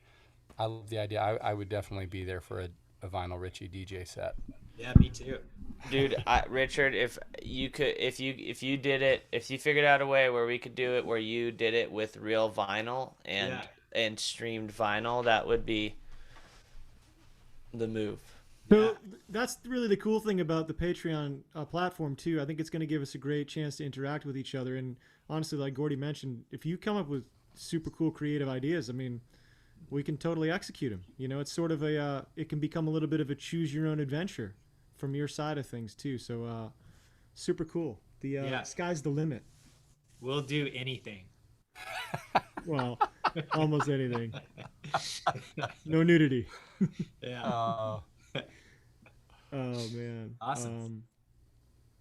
Speaker 9: I love the idea. I would definitely be there for a Vinyl Richie DJ set.
Speaker 13: Yeah, me too.
Speaker 10: Dude, Richard, if you did it, if you figured out a way where we could do it, where you did it with real vinyl and streamed vinyl, that would be the move.
Speaker 12: So that's really the cool thing about the Patreon platform too. I think it's going to give us a great chance to interact with each other. And honestly, like Gordy mentioned, if you come up with super cool creative ideas, I mean, we can totally execute them. You know, it's sort of it can become a little bit of a choose your own adventure from your side of things too. So super cool. The sky's the limit.
Speaker 13: We'll do anything.
Speaker 12: Well, almost anything. No nudity.
Speaker 13: Yeah.
Speaker 12: Oh man.
Speaker 13: Awesome.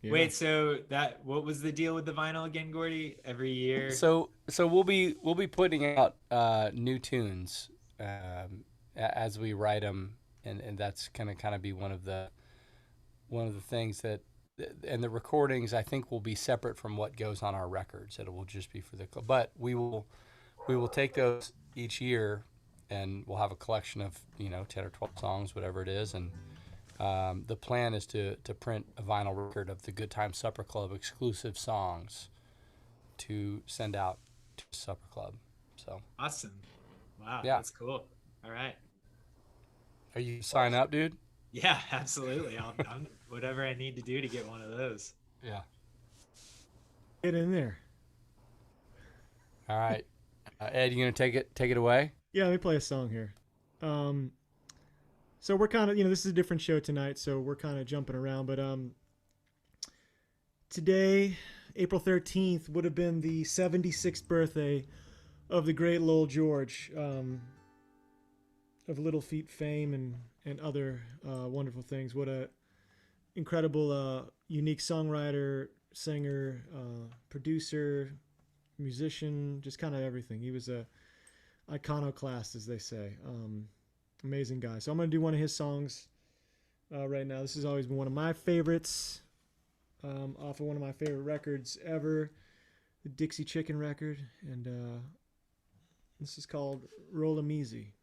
Speaker 12: Yeah.
Speaker 13: Wait, so what was the deal with the vinyl again, Gordy? Every year.
Speaker 9: So we'll be putting out new tunes as we write them, and that's gonna kind of be one of the things that, and the recordings I think will be separate from what goes on our records. It will just be for the club, but we will take those each year, and we'll have a collection of 10 or 12 songs, whatever it is, and the plan is to print a vinyl record of the Good Time Supper Club exclusive songs to send out to the Supper Club. So
Speaker 13: awesome! Wow,
Speaker 9: yeah,
Speaker 13: that's cool. All right,
Speaker 9: are you sign up, dude?
Speaker 13: Yeah, absolutely. I'm whatever I need to do to get one of those.
Speaker 9: Yeah,
Speaker 12: get in there.
Speaker 9: All right, Ed, you gonna take it away?
Speaker 12: Yeah, let me play a song here. So we're kind of, this is a different show tonight, so we're kind of jumping around. But today, April 13th, would have been the 76th birthday of the great Lowell George, of Little Feat fame and other wonderful things. What a incredible, unique songwriter, singer, producer, musician, just kind of everything. He was a iconoclast, as they say. Amazing guy. So I'm going to do one of his songs right now. This has always been one of my favorites, off of one of my favorite records ever, the Dixie Chicken record. And this is called Roll 'Em Easy.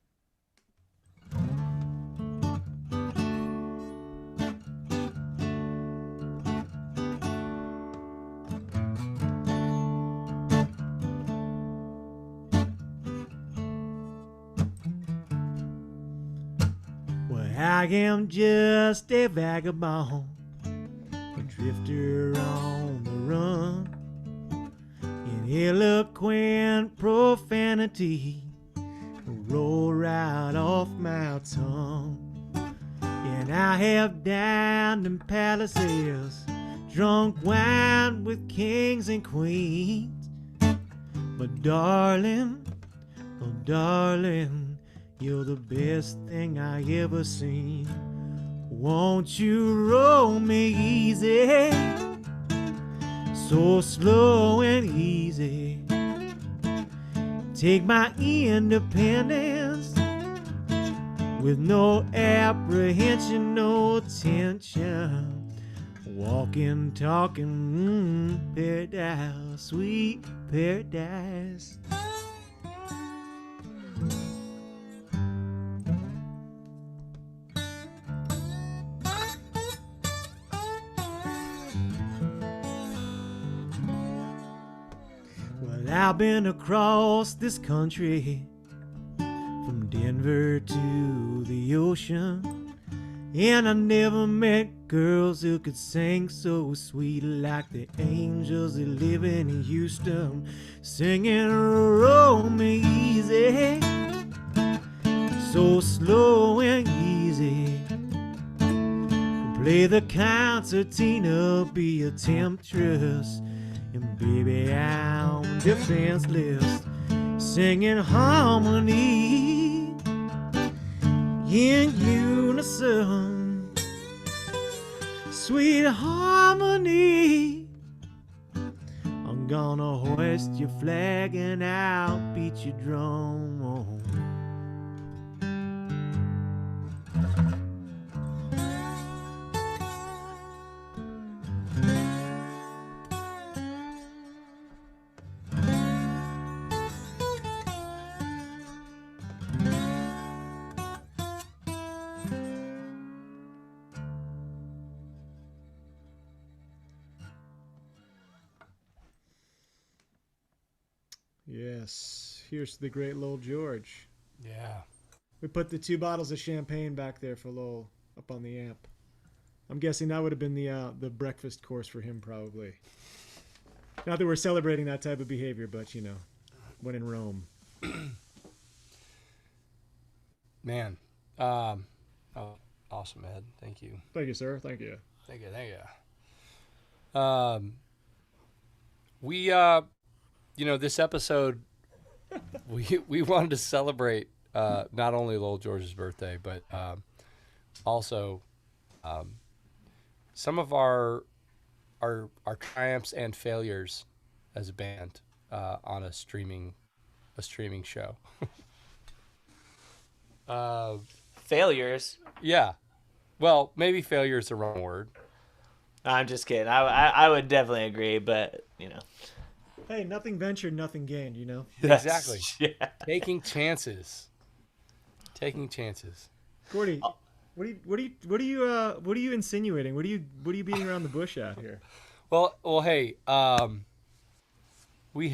Speaker 12: I am just a vagabond, a drifter on the run. In eloquent profanity roll right off my tongue. And I have dined in palaces, drunk wine with kings and queens. But darling, oh darling, you're the best thing I ever seen. Won't you roll me easy, so slow and easy. Take my independence with no apprehension, no tension. Walking, talking, paradise, sweet paradise.
Speaker 7: Well, I've been across this country from Denver to the ocean, and I never met girls who could sing so sweet like the angels that live in Houston, singing roll me easy, so slow and easy. Play the concertina, be a temptress, and baby I'm defenseless, singing harmony in unison, sweet harmony. I'm gonna hoist your flag and I'll beat your drum.
Speaker 12: Yes, here's to the great Lowell George.
Speaker 9: Yeah.
Speaker 12: We put the 2 bottles of champagne back there for Lowell up on the amp. I'm guessing that would have been the breakfast course for him, probably. Not that we're celebrating that type of behavior, but you know, when in Rome.
Speaker 9: Man, oh, awesome, Ed. Thank you.
Speaker 12: Thank you, sir. Thank you.
Speaker 9: Thank you. Thank you. We you know, this episode, we wanted to celebrate not only Lowell George's birthday, but also some of our triumphs and failures as a band on a streaming show.
Speaker 10: Failures?
Speaker 9: Yeah. Well, maybe failure is the wrong word.
Speaker 10: I'm just kidding. I would definitely agree, but you know.
Speaker 12: Hey, nothing ventured, nothing gained. You know.
Speaker 9: Exactly.
Speaker 10: Yeah.
Speaker 9: Taking chances.
Speaker 12: Gordy, what are you insinuating? What are you beating around the bush at here?
Speaker 9: Well, hey, we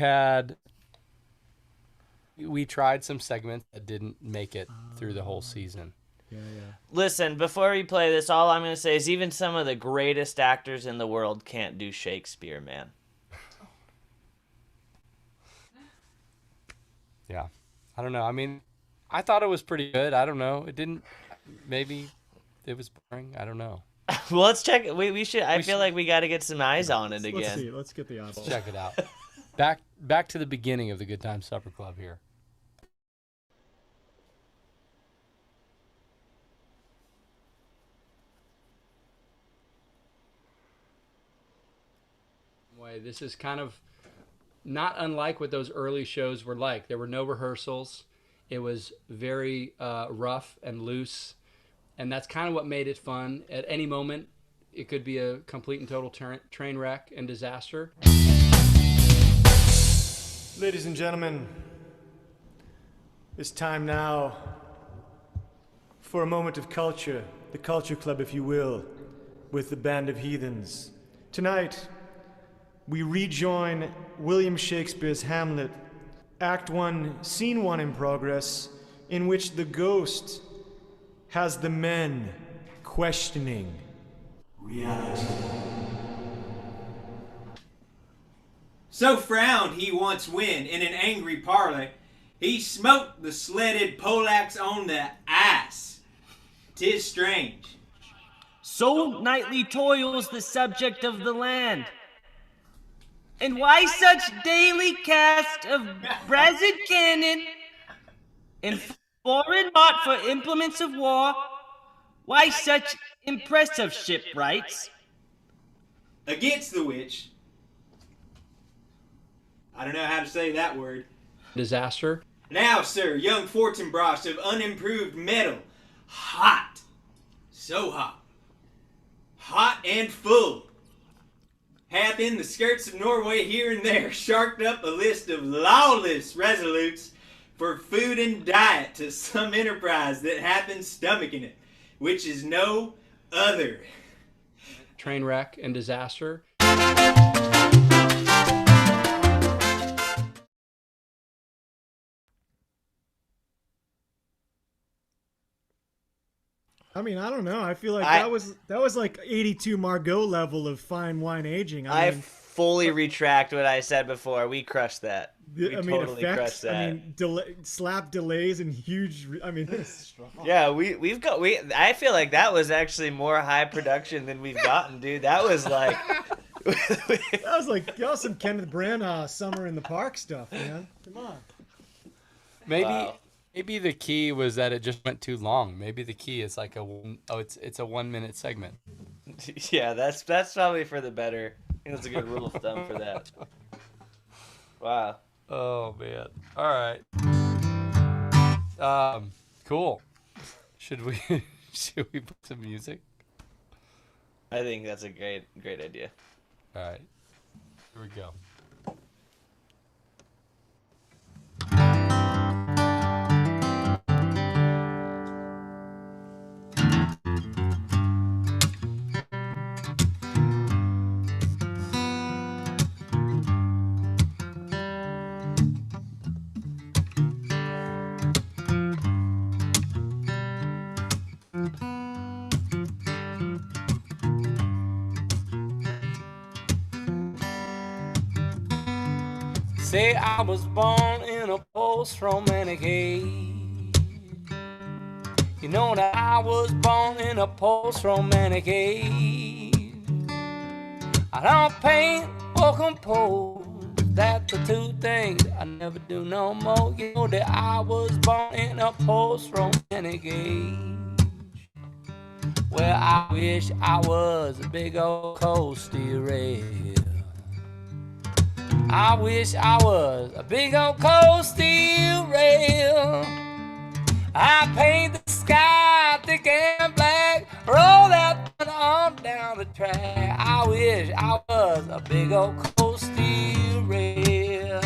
Speaker 9: tried some segments that didn't make it through the whole season.
Speaker 12: Yeah.
Speaker 10: Listen, before we play this, all I'm going to say is even some of the greatest actors in the world can't do Shakespeare, man.
Speaker 9: Yeah. I don't know. I mean, I thought it was pretty good. I don't know. It didn't. Maybe it was boring. I don't know.
Speaker 10: Well, let's check it. We should. I feel like we got to get some eyes on it again.
Speaker 12: Let's see. Let's get the eyes.
Speaker 9: Let's check it out. Back to the beginning of the Good Time Supper Club here. This is kind of not unlike what those early shows were like. There were no rehearsals. It was very rough and loose, and that's kind of what made it fun. At any moment, it could be a complete and total train wreck and disaster.
Speaker 12: Ladies and gentlemen, it's time now for a moment of culture, the Culture Club, if you will, with the Band of Heathens. Tonight, we rejoin William Shakespeare's Hamlet, Act 1, Scene 1 in progress, in which the ghost has the men questioning reality.
Speaker 14: So frowned he once when, in an angry parley, he smote the sledded poleaxe on the ass. 'Tis strange.
Speaker 15: So nightly toils the subject of the land. And why such daily cast of brazen cannon and foreign bought for implements of war? Why such impressive shipwrights?
Speaker 14: Against the which, I don't know how to say that word.
Speaker 9: Disaster.
Speaker 14: Now, sir, young Fortinbras of unimproved metal, hot, so hot, hot and full, hath in the skirts of Norway here and there sharked up a list of lawless resolutes for food and diet to some enterprise that hath been stomaching it, which is no other.
Speaker 9: Train wreck and disaster.
Speaker 12: I mean, I don't know. I feel like that was like 82 Margaux level of fine wine aging.
Speaker 10: I fully retract what I said before. We crushed that. We totally
Speaker 12: effects,
Speaker 10: crushed that.
Speaker 12: I mean, slap delays and huge. I mean,
Speaker 10: yeah, we've got. I feel like that was actually more high production than we've gotten, dude. That was like.
Speaker 12: that was some Kenneth Branagh Summer in the Park stuff, man. Come on.
Speaker 9: Maybe the key was that it just went too long. Maybe the key is like it's a 1 minute segment.
Speaker 10: Yeah, that's probably for the better. I think that's a good rule of thumb for that. Wow.
Speaker 9: Oh man. All right. Cool. Should we put some music?
Speaker 10: I think that's a great idea.
Speaker 9: All right. Here we go. Say I was born in a post-romantic age. You know that I was born in a post-romantic age. I don't paint or compose. That's the two things I never do no more. You know that I was born in a post-romantic age. Well, I wish I was a big old cold steel rail. I wish I was a big old cold steel rail. I paint the sky thick and black, roll that on down the track. I wish I was a big old cold steel rail.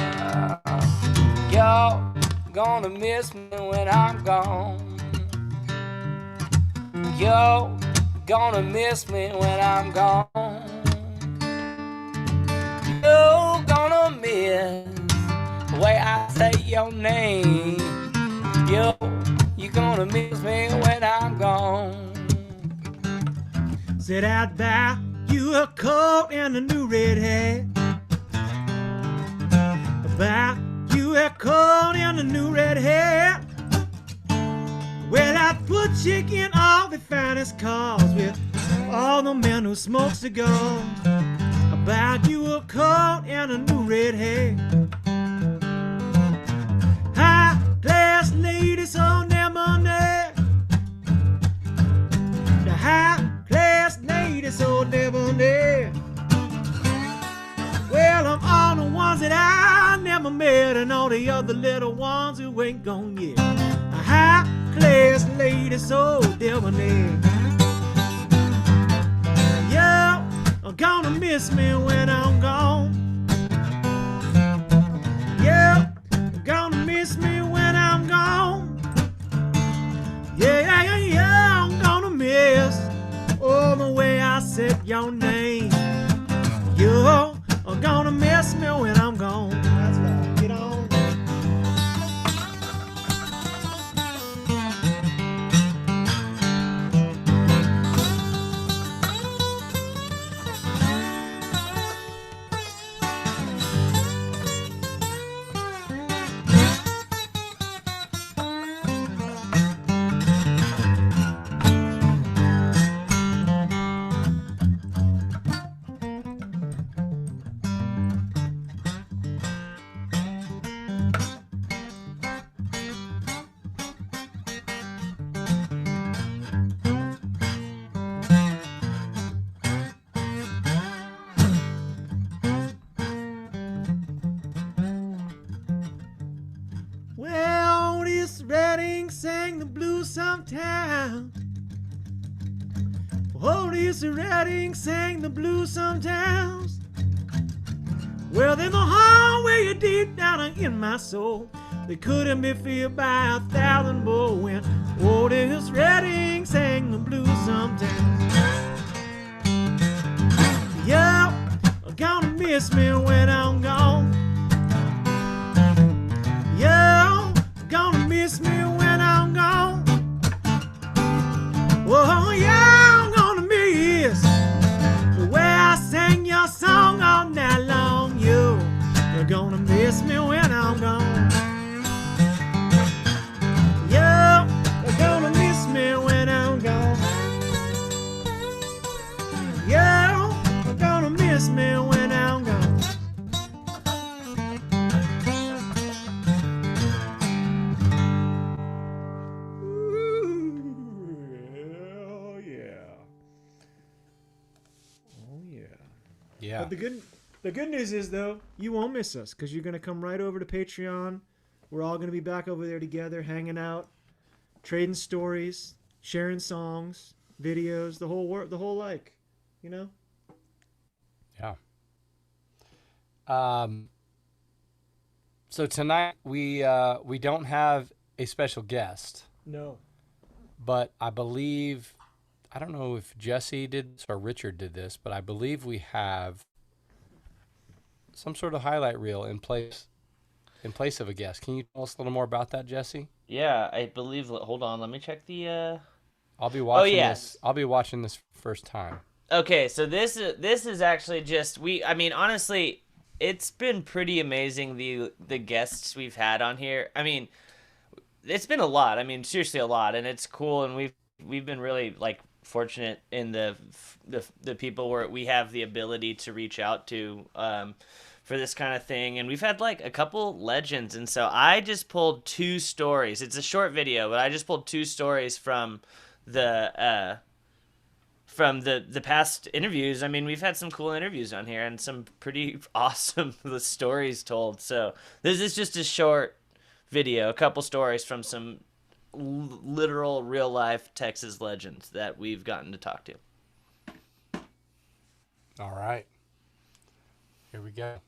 Speaker 9: Y'all gonna miss me when I'm gone. Y'all gonna miss me when I'm gone. You're gonna miss the way I say your name. You're gonna miss me when I'm gone.
Speaker 7: Said I'd buy you a coat and a new red hat. Buy you a coat and a new red hat. Well, I'd put chick in all the finest cars with all the men who smoke cigars. Buy you a coat and a new red hat. High class ladies on their money. The high class ladies on their money. Well, I'm all the ones that I never met, and all the other little ones who ain't gone yet. A high class ladies on their money. Yeah. Are gonna miss me when I'm gone. Yeah, gonna miss me when I'm gone. Yeah, I'm gonna miss all the way I said your name. You're gonna miss me when I'm gone. That's right, get on. Sang the blues sometimes. Otis Redding sang the blues sometimes. Well, there's a hallway deep down in my soul that couldn't be filled by 1,000 more when Otis Redding sang the blues sometimes. Yeah, gonna miss me when I'm gone. Yeah, gonna miss me when I'm gone. Oh, last man when I'm gone. Oh yeah. Oh yeah.
Speaker 9: Yeah.
Speaker 7: But the good news is though, you won't miss us because you're gonna come right over to Patreon. We're all gonna be back over there together, hanging out, trading stories, sharing songs, videos, the whole like, you know.
Speaker 9: Yeah. So tonight we don't have a special guest.
Speaker 7: No.
Speaker 9: But I believe, I don't know if Jesse did this or Richard did this, but I believe we have some sort of highlight reel in place of a guest. Can you tell us a little more about that, Jesse?
Speaker 10: Yeah, I believe. Hold on, let me check the.
Speaker 9: I'll be watching
Speaker 10: yeah.
Speaker 9: this. I'll be watching this first time.
Speaker 10: Okay, so this is actually just I mean, honestly, it's been pretty amazing the guests we've had on here. I mean, it's been a lot. I mean, seriously a lot, and it's cool, and we've been really like fortunate in the people where we have the ability to reach out to for this kind of thing, and we've had like a couple legends, and so I just pulled 2 stories. It's a short video, but I just pulled 2 stories from the past interviews. I mean, we've had some cool interviews on here and some pretty awesome stories told. So this is just a short video, a couple stories from some literal real life Texas legends that we've gotten to talk to.
Speaker 9: All right. Here we go.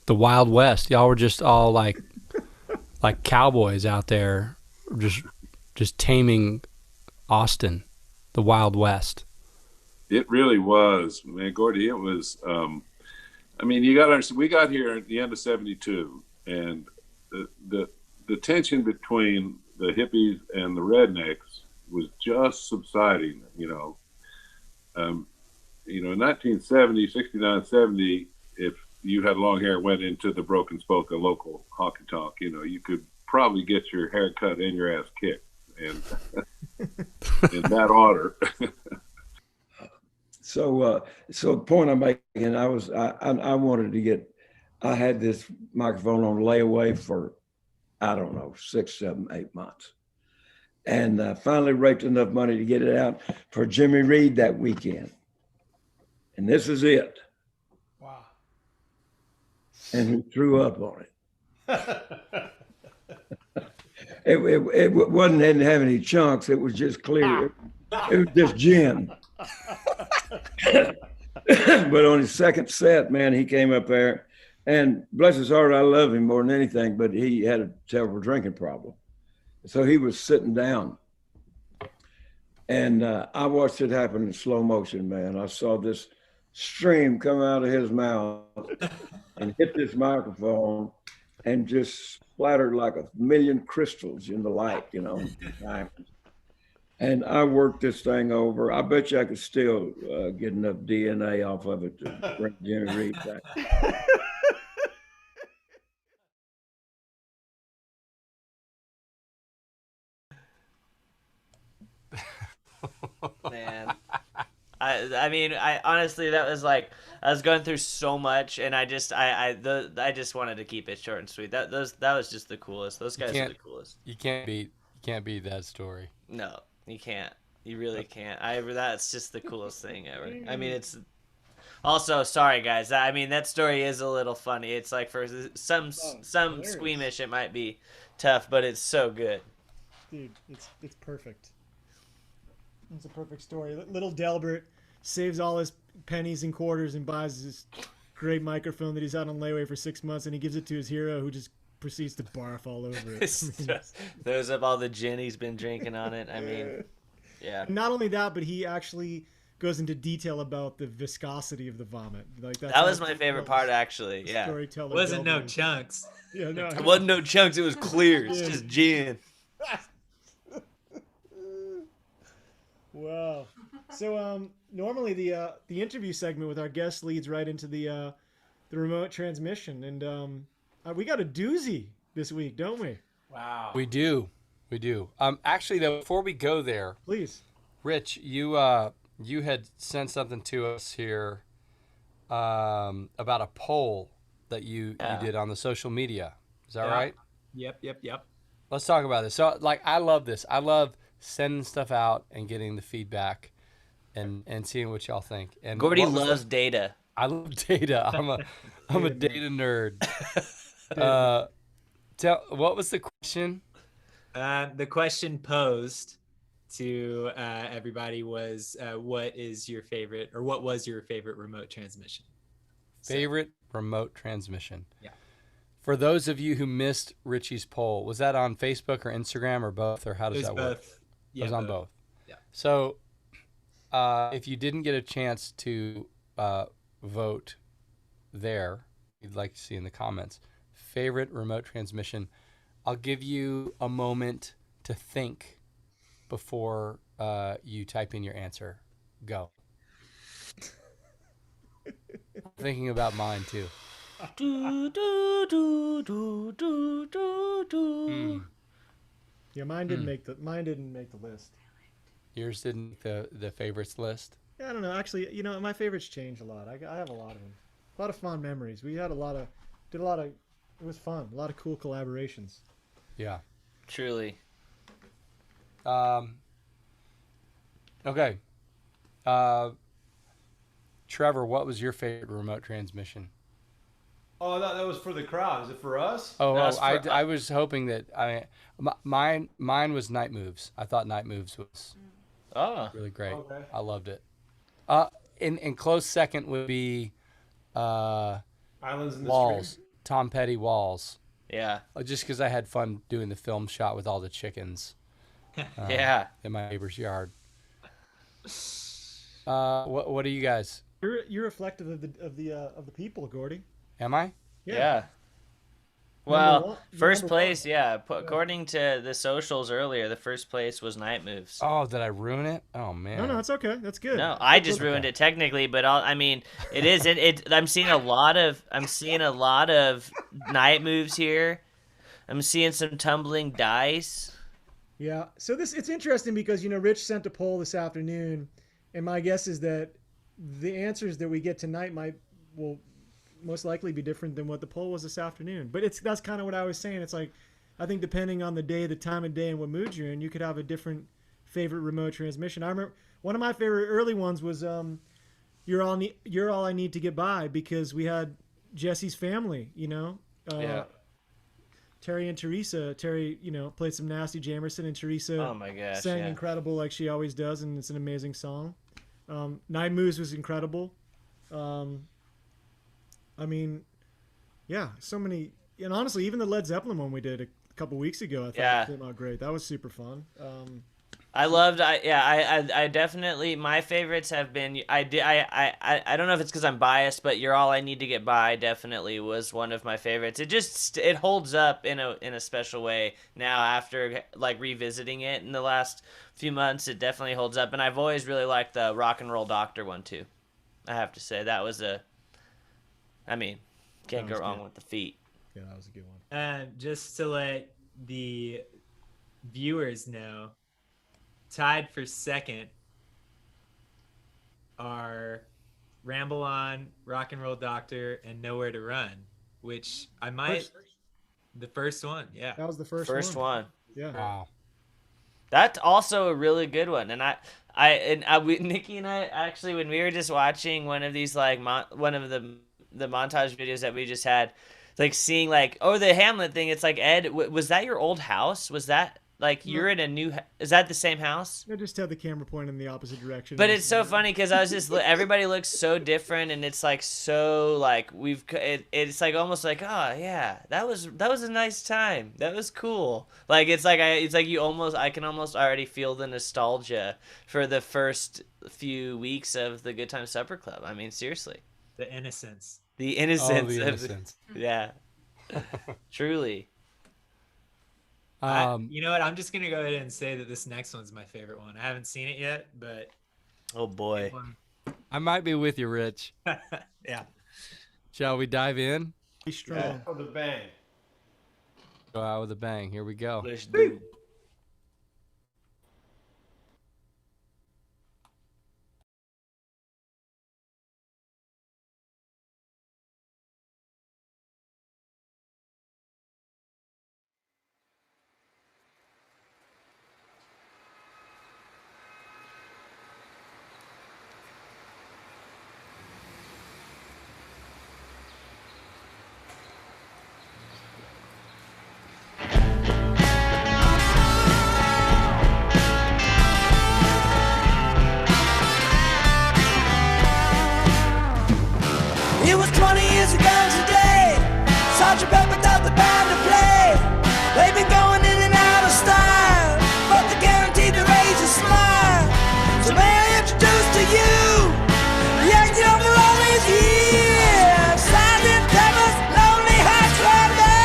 Speaker 9: The Wild West. Y'all were just all like cowboys out there just taming Austin, the Wild West.
Speaker 16: It really was, man, Gordy. It was. I mean, you got to understand. We got here at the end of '72, and the tension between the hippies and the rednecks was just subsiding. In 1970, 69, 70, if you had long hair and went into the Broken Spoke, a local honky tonk, you could probably get your hair cut and your ass kicked, and in that order.
Speaker 17: So the point I'm making, I wanted to get, I had this microphone on layaway for, I don't know, 6, 7, 8 months. And finally raked enough money to get it out for Jimmy Reed that weekend. And this is it.
Speaker 7: Wow.
Speaker 17: And he threw up on it. It wasn't, didn't have any chunks. It was just clear. It was just gin. But on his second set, man, he came up there, and bless his heart, I love him more than anything, but he had a terrible drinking problem. So he was sitting down, and I watched it happen in slow motion, man. I saw this stream come out of his mouth and hit this microphone and just splattered like 1,000,000 crystals in the light, diamonds. And I worked this thing over. I bet you I could still get enough DNA off of it to bring Jimmy Reed back.
Speaker 10: Man, I mean, I honestly, that was like, I was going through so much, and I just wanted to keep it short and sweet. That was just the coolest. Those guys are the coolest.
Speaker 9: You can't beat that story.
Speaker 10: No, you can't. You really can't. That's just the coolest thing ever. I mean, it's also, sorry guys. I mean, that story is a little funny. It's like for some squeamish, it might be tough, but it's so good.
Speaker 12: Dude, it's perfect. It's a perfect story. Little Delbert saves all his pennies and quarters and buys this great microphone that he's had on layaway for 6 months, and he gives it to his hero, who just proceeds to barf all over it.
Speaker 10: Throws up all the gin he's been drinking on it. I mean, yeah.
Speaker 12: Not only that, but he actually goes into detail about the viscosity of the vomit. Like
Speaker 10: that was my favorite part, actually. Yeah.
Speaker 12: Storyteller
Speaker 13: wasn't no chunks.
Speaker 12: Yeah, no.
Speaker 10: It wasn't no chunks. It was clear. It's just gin.
Speaker 12: Wow. So normally the interview segment with our guest leads right into the remote transmission, and we got a doozy this week, don't we?
Speaker 9: Wow. We do. We do. Actually, though, before we go there,
Speaker 12: please,
Speaker 9: Rich, you had sent something to us here about a poll that you did on the social media. Is that right?
Speaker 13: Yep.
Speaker 9: Let's talk about this. So, like, I love this. I love sending stuff out and getting the feedback and seeing what y'all think. And
Speaker 10: Gordy loves data.
Speaker 9: I love data. I'm a data nerd. What was the question?
Speaker 13: The question posed to everybody was, what was your favorite remote transmission?
Speaker 9: Favorite remote transmission.
Speaker 13: Yeah.
Speaker 9: For those of you who missed Richie's poll, was that on Facebook or Instagram or both, or how does that work?
Speaker 13: Yeah,
Speaker 9: it was on both.
Speaker 13: Yeah.
Speaker 9: So if you didn't get a chance to vote there, you'd like to see in the comments, favorite remote transmission, I'll give you a moment to think before you type in your answer. Go. Thinking about mine too.
Speaker 12: Yeah, mine didn't make the list.
Speaker 9: Yours didn't make the favorites list?
Speaker 12: Yeah, I don't know. Actually, my favorites change a lot. I have a lot of them. A lot of fond memories. We had it was fun. A lot of cool collaborations.
Speaker 9: Yeah.
Speaker 10: Truly.
Speaker 9: Okay. Trevor, what was your favorite remote transmission?
Speaker 11: Oh, that was for the crowd. Is it for us?
Speaker 9: I was hoping that mine was Night Moves. I thought Night Moves was really great.
Speaker 11: Okay.
Speaker 9: I loved it. In close second would be
Speaker 11: Islands in the
Speaker 9: Walls.
Speaker 11: Stream?
Speaker 9: Tom Petty Walls.
Speaker 10: Yeah.
Speaker 9: Just because I had fun doing the film shot with all the chickens.
Speaker 10: Yeah.
Speaker 9: In my neighbor's yard. What do you guys?
Speaker 12: You're reflective of the people, Gordy.
Speaker 9: Am I?
Speaker 10: Yeah. Well, first place, according to the socials earlier, the first place was Night Moves.
Speaker 9: Oh, did I ruin it? Oh man.
Speaker 12: No, it's okay. That's good.
Speaker 10: No, I just ruined it technically, but it is. I'm seeing a lot of Night Moves here. I'm seeing some tumbling dice.
Speaker 12: Yeah. So it's interesting because Rich sent a poll this afternoon, and my guess is that the answers that we get tonight will most likely be different than what the poll was this afternoon. But that's kind of what I was saying. It's like, I think depending on the day, the time of day, and what mood you're in, you could have a different favorite remote transmission. I remember one of my favorite early ones was "You're All I Need to Get By," because we had Jesse's family. Terry and Teresa. Terry, played some nasty Jamerson, and Teresa
Speaker 10: oh my gosh,
Speaker 12: sang incredible like she always does, and it's an amazing song. Night Moves was incredible. So many, and honestly, even the Led Zeppelin one we did a couple weeks ago, I thought came out great. That was super fun.
Speaker 10: I definitely, my favorites have been, I don't know if it's because I'm biased, but "You're All I Need to Get By" definitely was one of my favorites. It holds up in a special way now after like revisiting it in the last few months. It definitely holds up, and I've always really liked the "Rock and Roll Doctor" one too. I have to say that was can't go wrong with the feet.
Speaker 12: Yeah, that was a good one.
Speaker 13: And just to let the viewers know, tied for second are "Ramble On," "Rock and Roll Doctor," and "Nowhere to Run," which the first one. Yeah,
Speaker 12: that was the first
Speaker 10: one.
Speaker 12: Yeah.
Speaker 9: Wow.
Speaker 10: That's also a really good one, and Nikki and I actually, when we were just watching one of these one of the montage videos that we just had, like seeing the Hamlet thing. It's like, Ed, was that your old house? Was that you're in a new? Is that the same house?
Speaker 12: I just had the camera pointing in the opposite direction.
Speaker 10: But it's so funny because I was just everybody looks so different, and it's it's like almost like, oh yeah, that was a nice time. That was cool. I can almost already feel the nostalgia for the first few weeks of the Good Time Supper Club. I mean, seriously.
Speaker 13: The innocence.
Speaker 10: The innocence.
Speaker 9: The innocence.
Speaker 10: Yeah. Truly.
Speaker 13: You know what? I'm just gonna go ahead and say that this next one's my favorite one. I haven't seen it yet, but
Speaker 10: oh boy,
Speaker 9: I might be with you, Rich.
Speaker 13: Yeah.
Speaker 9: Shall we dive in?
Speaker 12: Be strong.
Speaker 11: With a bang.
Speaker 9: Go out with a bang. Here we go.
Speaker 10: Let's do.
Speaker 6: hears the guns today. Sergeant Pepper taught the band to play. They've been going in and out of style, but they're guaranteed to raise a smile. So may I introduce to you the young for all these years, Sergeant Pepper's Lonely Hearts Club Band.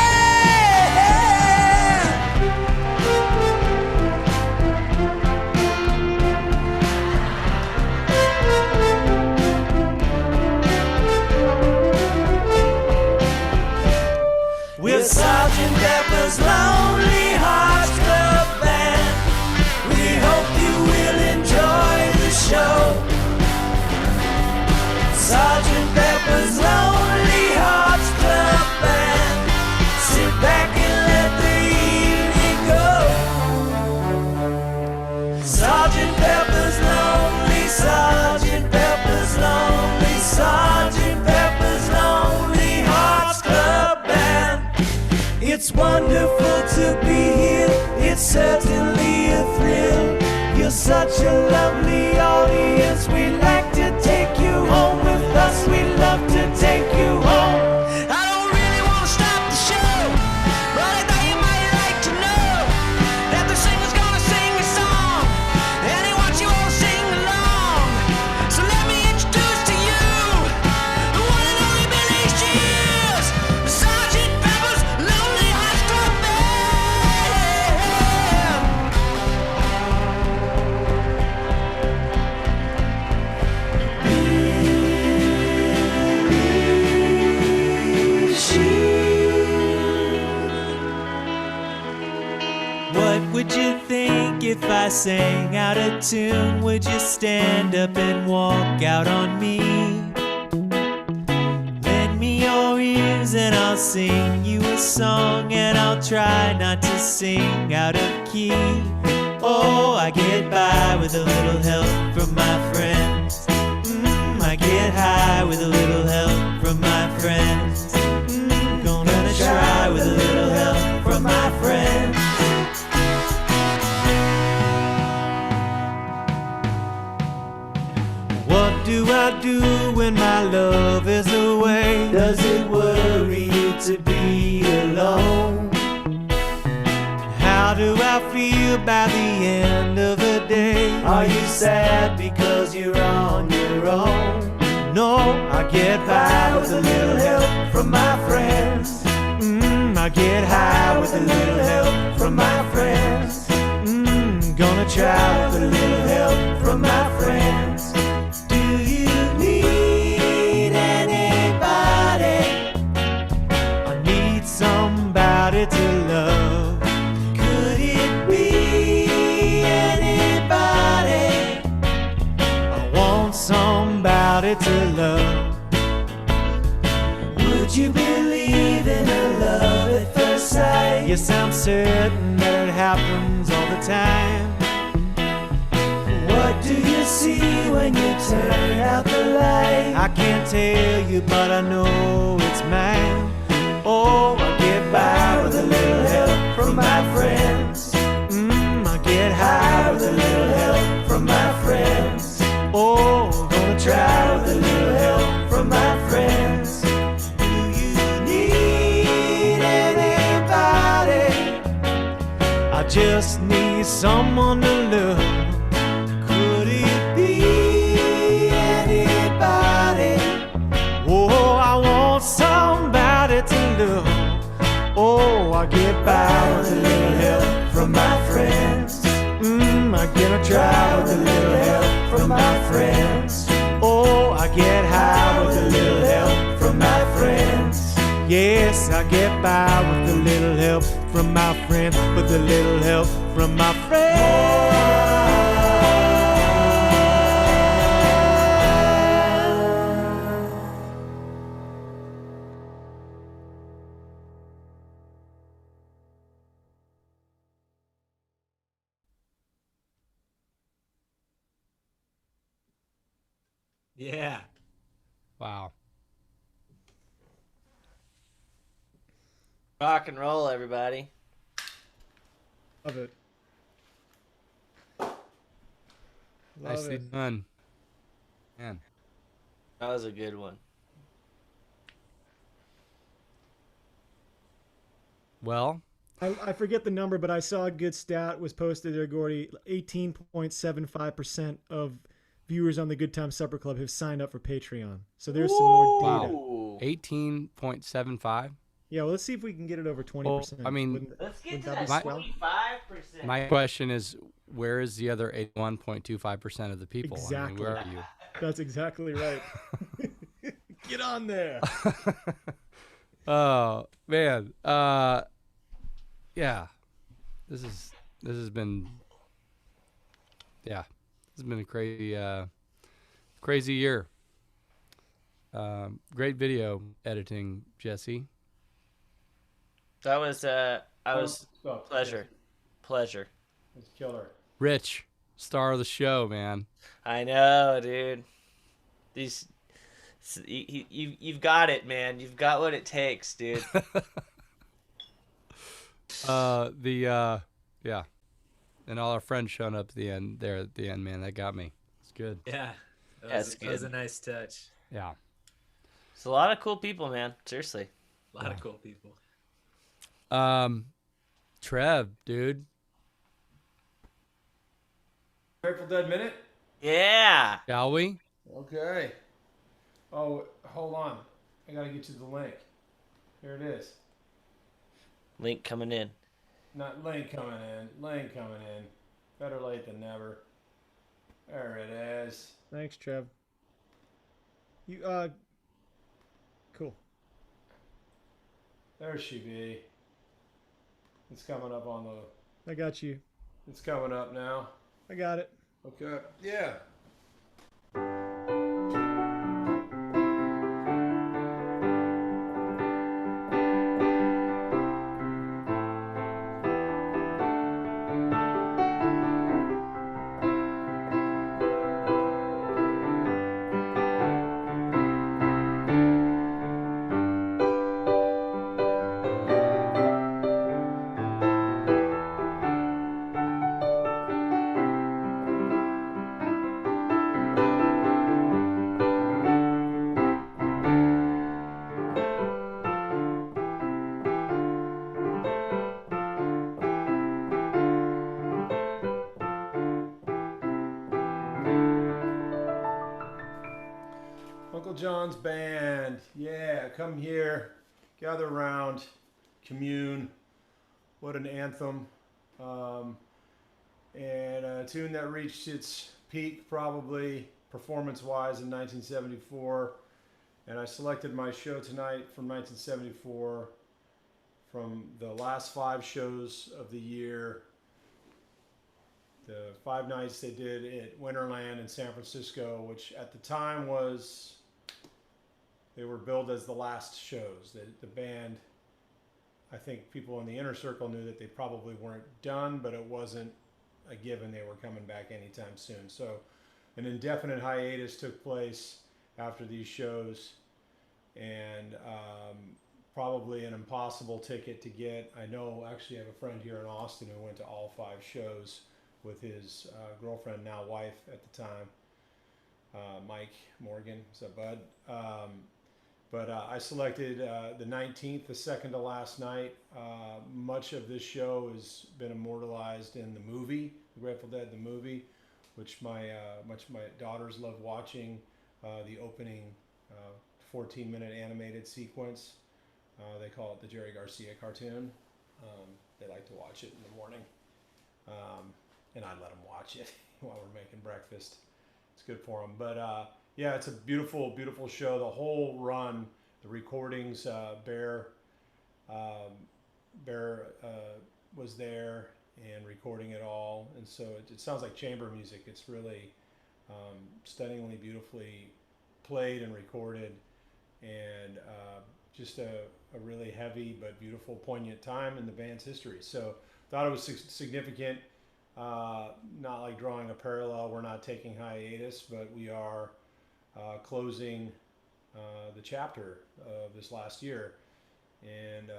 Speaker 6: We're Sergeant Pepper's Lonely Hearts Club Band. We hope you will enjoy the show. Sergeant Pepper's Lonely Hearts Club Band. Sit back and let the evening go. Sergeant Pepper's Lonely, Sergeant Pepper's Lonely, Sergeant Pepper's Lonely Hearts Club Band. It's wonderful to be here, it's certainly a thrill. You're such a lovely audience, we like to take you home with us, we love to take you home. I don't really want to stop the show, but I thought you might like to know that the singer's gonna sing a song, and he wants you all to sing along. So let me introduce to you the one and only Billy Shears, Sergeant Pepper's Lonely Hearts Club Band. What would you think if I sang out of tune? Would you stand up and walk out on me? Lend me your ears and I'll sing you a song, and I'll try not to sing out of key. Oh, I get by with a little help from my friends. I get high with a little help from my friends. Gonna try with a little help from my friends. What do I do when my love is away? Does it worry you to be alone? How do I feel by the end of the day? Are you sad because you're on your own? No, I get by with a little help from my friends. I get high with a little help from my friends. Gonna try with a little help from my friends. Do you need anybody? I need somebody to love. Could it be anybody? I want somebody to love. Would you believe in a love at first sight? Yes, I'm certain that it happens all the time. What do you see when you turn out the light? I can't tell you, but I know it's mine. Oh, I get by with a little help from my friends. I get high with a little help from my friends. Oh, gonna try with a little help from my friends. Do you need anybody? I just need someone to love. Could it be anybody? Oh, I want somebody to love. Oh, I get by with a little help from my friends. I get a try with a little help from my friends. Oh, I get high with a little help from my friends. Yes, I get by with a little help from my friends, with a little help from my friends.
Speaker 13: Yeah.
Speaker 9: Wow.
Speaker 10: Rock and roll, everybody.
Speaker 12: Love it.
Speaker 9: Nicely
Speaker 12: it.
Speaker 9: done. Man.
Speaker 10: That was a good one.
Speaker 9: Well,
Speaker 12: I forget the number, but I saw a good stat was posted there, Gordy. 18.75% of viewers on the Good Time Supper Club have signed up for Patreon. So there's some more data.
Speaker 9: Wow. 18.75.
Speaker 12: Yeah, well, let's see if we can get it over 20%.
Speaker 9: I mean,
Speaker 10: Let's get to
Speaker 12: Wouldn't
Speaker 10: that
Speaker 12: that be swell?
Speaker 10: 25%.
Speaker 9: my question is, where is the other 81.25% of the people? I mean,
Speaker 12: Exactly.
Speaker 9: where are you?
Speaker 12: That's exactly right. Get on there.
Speaker 9: Oh man, yeah, this has been a crazy year. Great video editing, Jesse.
Speaker 10: That was pleasure.
Speaker 11: It's killer.
Speaker 9: Rich, star of the show, man.
Speaker 10: I know, dude. You've got it, man. You've got what it takes, dude.
Speaker 9: Yeah, and all our friends showing up at the end man. That got me. It's good.
Speaker 13: Yeah,
Speaker 10: That's
Speaker 13: that was
Speaker 10: good.
Speaker 13: a nice touch.
Speaker 9: Yeah.
Speaker 10: It's a lot of cool people, man. Seriously.
Speaker 13: A lot of cool people.
Speaker 9: Trev, dude.
Speaker 11: Grateful Dead minute?
Speaker 10: Yeah.
Speaker 9: Shall we?
Speaker 11: Okay. Oh, hold on. I gotta get you the link. Here it is.
Speaker 10: Link coming in.
Speaker 11: Not link coming in. Link coming in. Better late than never. There it is.
Speaker 12: Thanks, Trev. You cool.
Speaker 11: There she be. It's coming up on the.
Speaker 12: I got you.
Speaker 11: It's coming up now.
Speaker 12: I got it.
Speaker 11: Okay. Yeah. Uncle John's band. Yeah, come here, gather around, commune. What an anthem. And a tune that reached its peak probably performance-wise in 1974. And I selected my show tonight from 1974 from the last 5 shows of the year. The 5 nights they did at Winterland in San Francisco, which at the time was, they were billed as the last shows. The band, I think people in the inner circle knew that they probably weren't done, but it wasn't a given they were coming back anytime soon. So an indefinite hiatus took place after these shows, and probably an impossible ticket to get. I know, actually, I have a friend here in Austin who went to all 5 shows with his girlfriend, now wife at the time, Mike Morgan. What's up, bud? But I selected the 19th, the second to last night. Much of this show has been immortalized in the movie, The Grateful Dead, the movie, which my daughters love watching. The opening 14-minute animated sequence. They call it the Jerry Garcia cartoon. They like to watch it in the morning. And I let them watch it while we're making breakfast. It's good for them. But yeah, it's a beautiful, beautiful show. The whole run, the recordings, Bear was there and recording it all. And so it sounds like chamber music. It's really stunningly, beautifully played and recorded. And just a really heavy but beautiful, poignant time in the band's history. So thought it was significant. Not like drawing a parallel. We're not taking hiatus, but we are closing the chapter of this last year, and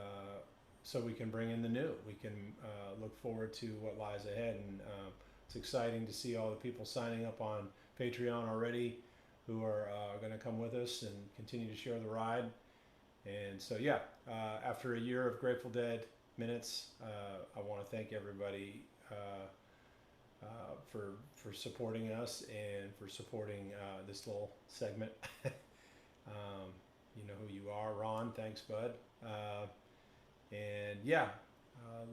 Speaker 11: so we can bring in the new. We can look forward to what lies ahead, and it's exciting to see all the people signing up on Patreon already who are going to come with us and continue to share the ride. And so yeah, after a year of Grateful Dead minutes. I want to thank everybody for supporting us and for supporting this little segment. You know who you are, Ron. Thanks, bud. And yeah,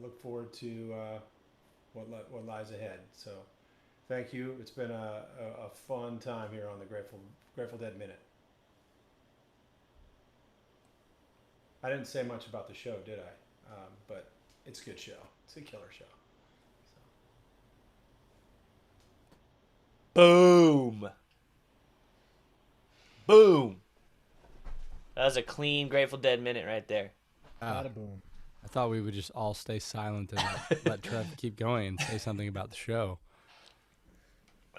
Speaker 11: look forward to what lies ahead. So thank you. It's been a fun time here on the Grateful Dead Minute. I didn't say much about the show, did I? But it's a good show. It's a killer show.
Speaker 10: Boom. Boom. That was a clean Grateful Dead minute right there.
Speaker 12: Bada boom.
Speaker 9: I thought we would just all stay silent and let Trev keep going and say something about the show.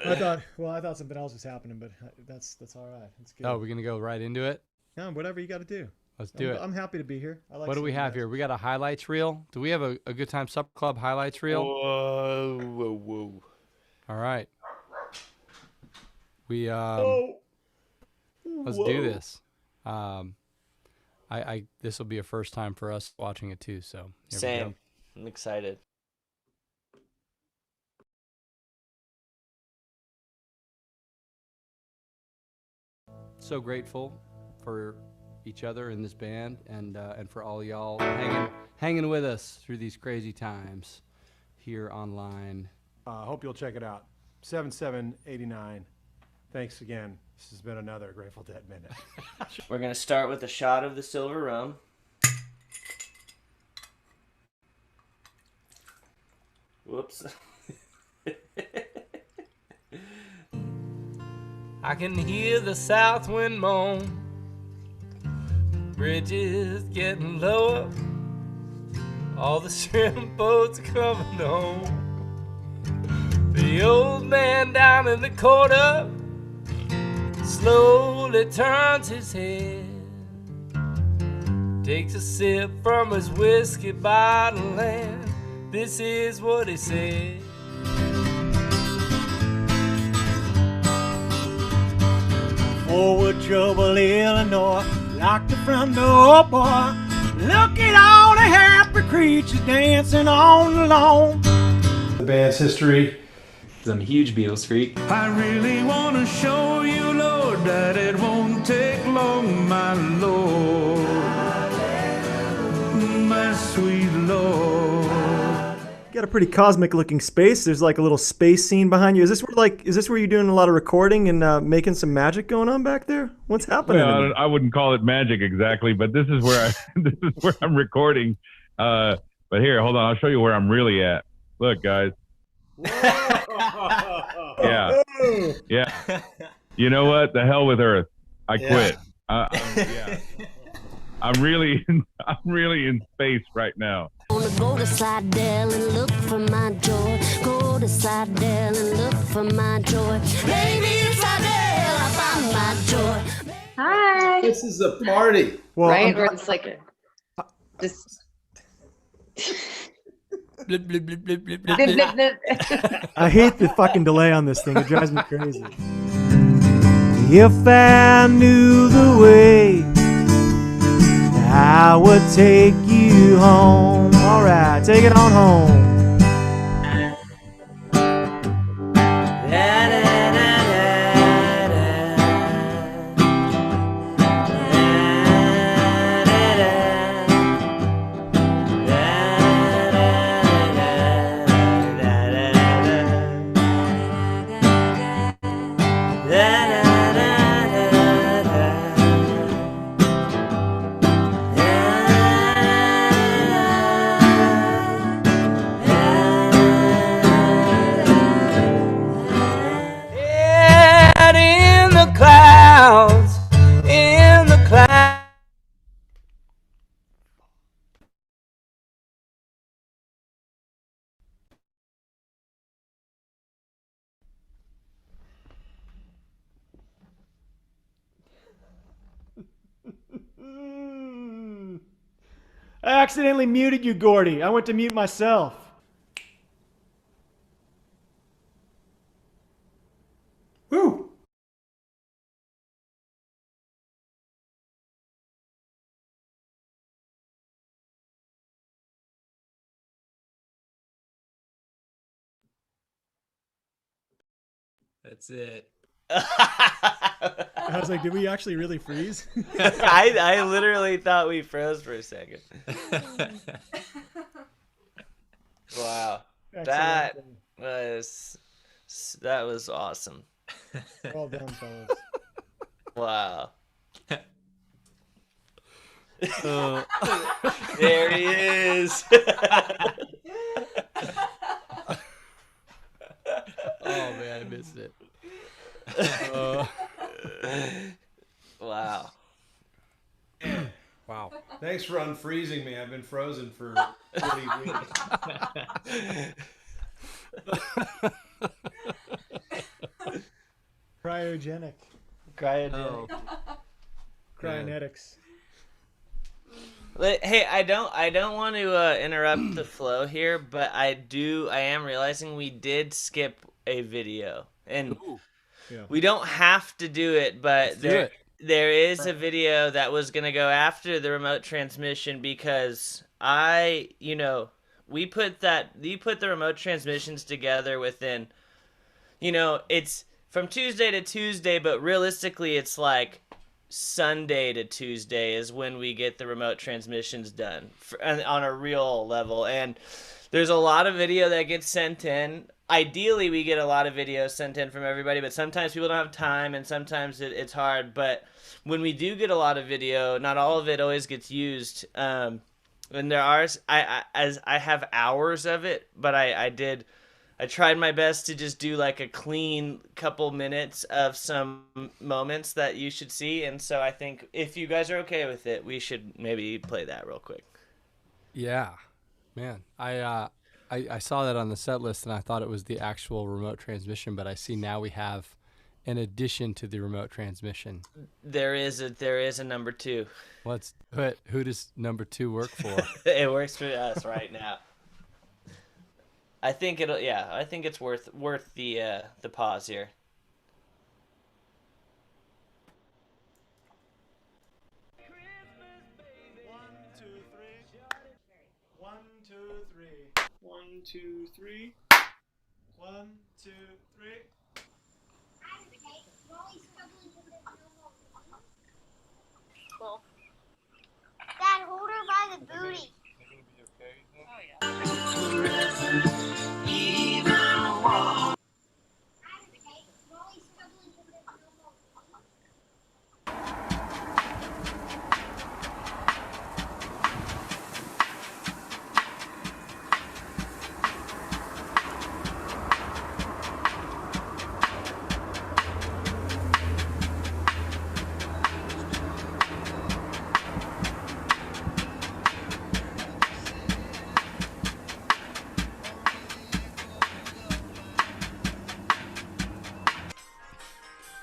Speaker 12: I thought something else was happening, but that's all right. It's good.
Speaker 9: Oh, we're gonna go right into it?
Speaker 12: Yeah, whatever you got to do.
Speaker 9: Let's do it.
Speaker 12: I'm happy to be here. I like
Speaker 9: what do we have here? We got a highlights reel. Do we have a Good Time Supper Club highlights reel?
Speaker 10: Whoa.
Speaker 9: All right. We let's do this. This will be a first time for us watching it too. So here
Speaker 10: Same.
Speaker 9: we go.
Speaker 10: I'm excited.
Speaker 3: So grateful for each other in this band and for all y'all hanging with us through these crazy times here online.
Speaker 11: Hope you'll check it out. 7789. Thanks again. This has been another Grateful Dead minute.
Speaker 10: We're going to start with a shot of the silver rum. Whoops.
Speaker 6: I can hear the south wind moan, bridges getting lower, all the shrimp boats coming home. The old man down in the corner slowly turns his head, takes a sip from his whiskey bottle, and this is what he said.
Speaker 7: Forward trouble, Illinois, lock the front door, boy. Look at all the happy creatures dancing on the lawn.
Speaker 11: The band's history.
Speaker 18: Some huge Beatles freak.
Speaker 19: I really want to show you, Lord, that it won't take long, my Lord, my sweet Lord.
Speaker 12: You got a pretty cosmic looking space. There's like a little space scene behind you. Is this where you're doing a lot of recording and making some magic going on back there? What's happening?
Speaker 20: Well, I wouldn't call it magic exactly, but this is where I'm recording. But here, hold on, I'll show you where I'm really at. Look, guys. Yeah. You know what? The hell with Earth. I quit. I'm really in space right now.
Speaker 21: Go to Slidell and look for my joy. Go to Slidell and look for my joy. Maybe in Slidell I found my joy.
Speaker 22: Hi.
Speaker 17: This is a party.
Speaker 12: Well,
Speaker 22: right? Or it's like just.
Speaker 12: I hate the fucking delay on this thing. It drives me crazy. If I knew the way, I would take you home. All right, take it on home. I accidentally muted you, Gordy. I went to mute myself.
Speaker 11: Woo!
Speaker 13: That's it.
Speaker 12: I was like, did we actually really freeze?
Speaker 10: I literally thought we froze for a second. Wow. That was awesome.
Speaker 12: Well done, fellas.
Speaker 10: Wow. There he is.
Speaker 3: Oh man, I missed it.
Speaker 10: Wow.
Speaker 3: Wow.
Speaker 11: Thanks for unfreezing me. I've been frozen for 40 weeks.
Speaker 12: Cryogenic.
Speaker 10: Cryogenic.
Speaker 12: Cryonetics.
Speaker 10: Hey, I don't want to interrupt the flow here, but I am realizing we did skip a video, and we don't have to do it, but there is a video that was gonna go after the remote transmission because we put the remote transmissions together within, it's from Tuesday to Tuesday, but realistically it's like Sunday to Tuesday is when we get the remote transmissions done on a real level. And there's a lot of video that gets sent in. Ideally, we get a lot of videos sent in from everybody, but sometimes people don't have time, and sometimes it's hard. But when we do get a lot of video, not all of it always gets used. And there are, I have hours of it, but I tried my best to just do like a clean couple minutes of some moments that you should see. And so I think if you guys are okay with it, we should maybe play that real quick.
Speaker 3: Yeah, man. I saw that on the set list and I thought it was the actual remote transmission, but I see now we have an addition to the remote transmission.
Speaker 10: There is a number 2.
Speaker 3: Who does number 2 work for?
Speaker 10: It works for us right now. I think it's worth the pause here.
Speaker 12: One, two, three.
Speaker 4: Well, Dad, hold her by the booty.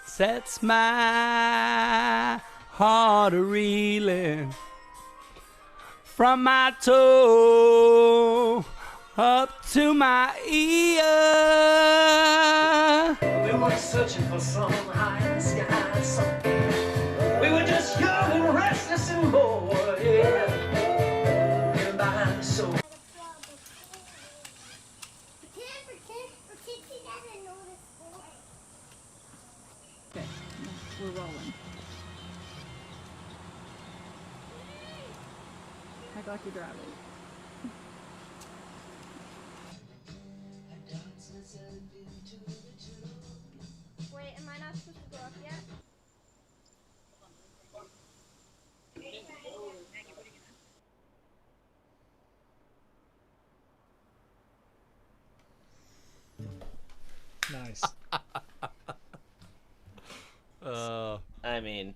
Speaker 3: Sets my heart a reeling from my toe up to my ear.
Speaker 1: We were searching for some high in the sky song. We were just young and restless and bored, yeah. And behind the soul.
Speaker 8: We're rolling. I got you driving.
Speaker 4: Wait, am I not supposed to go up yet?
Speaker 12: Nice.
Speaker 10: I mean,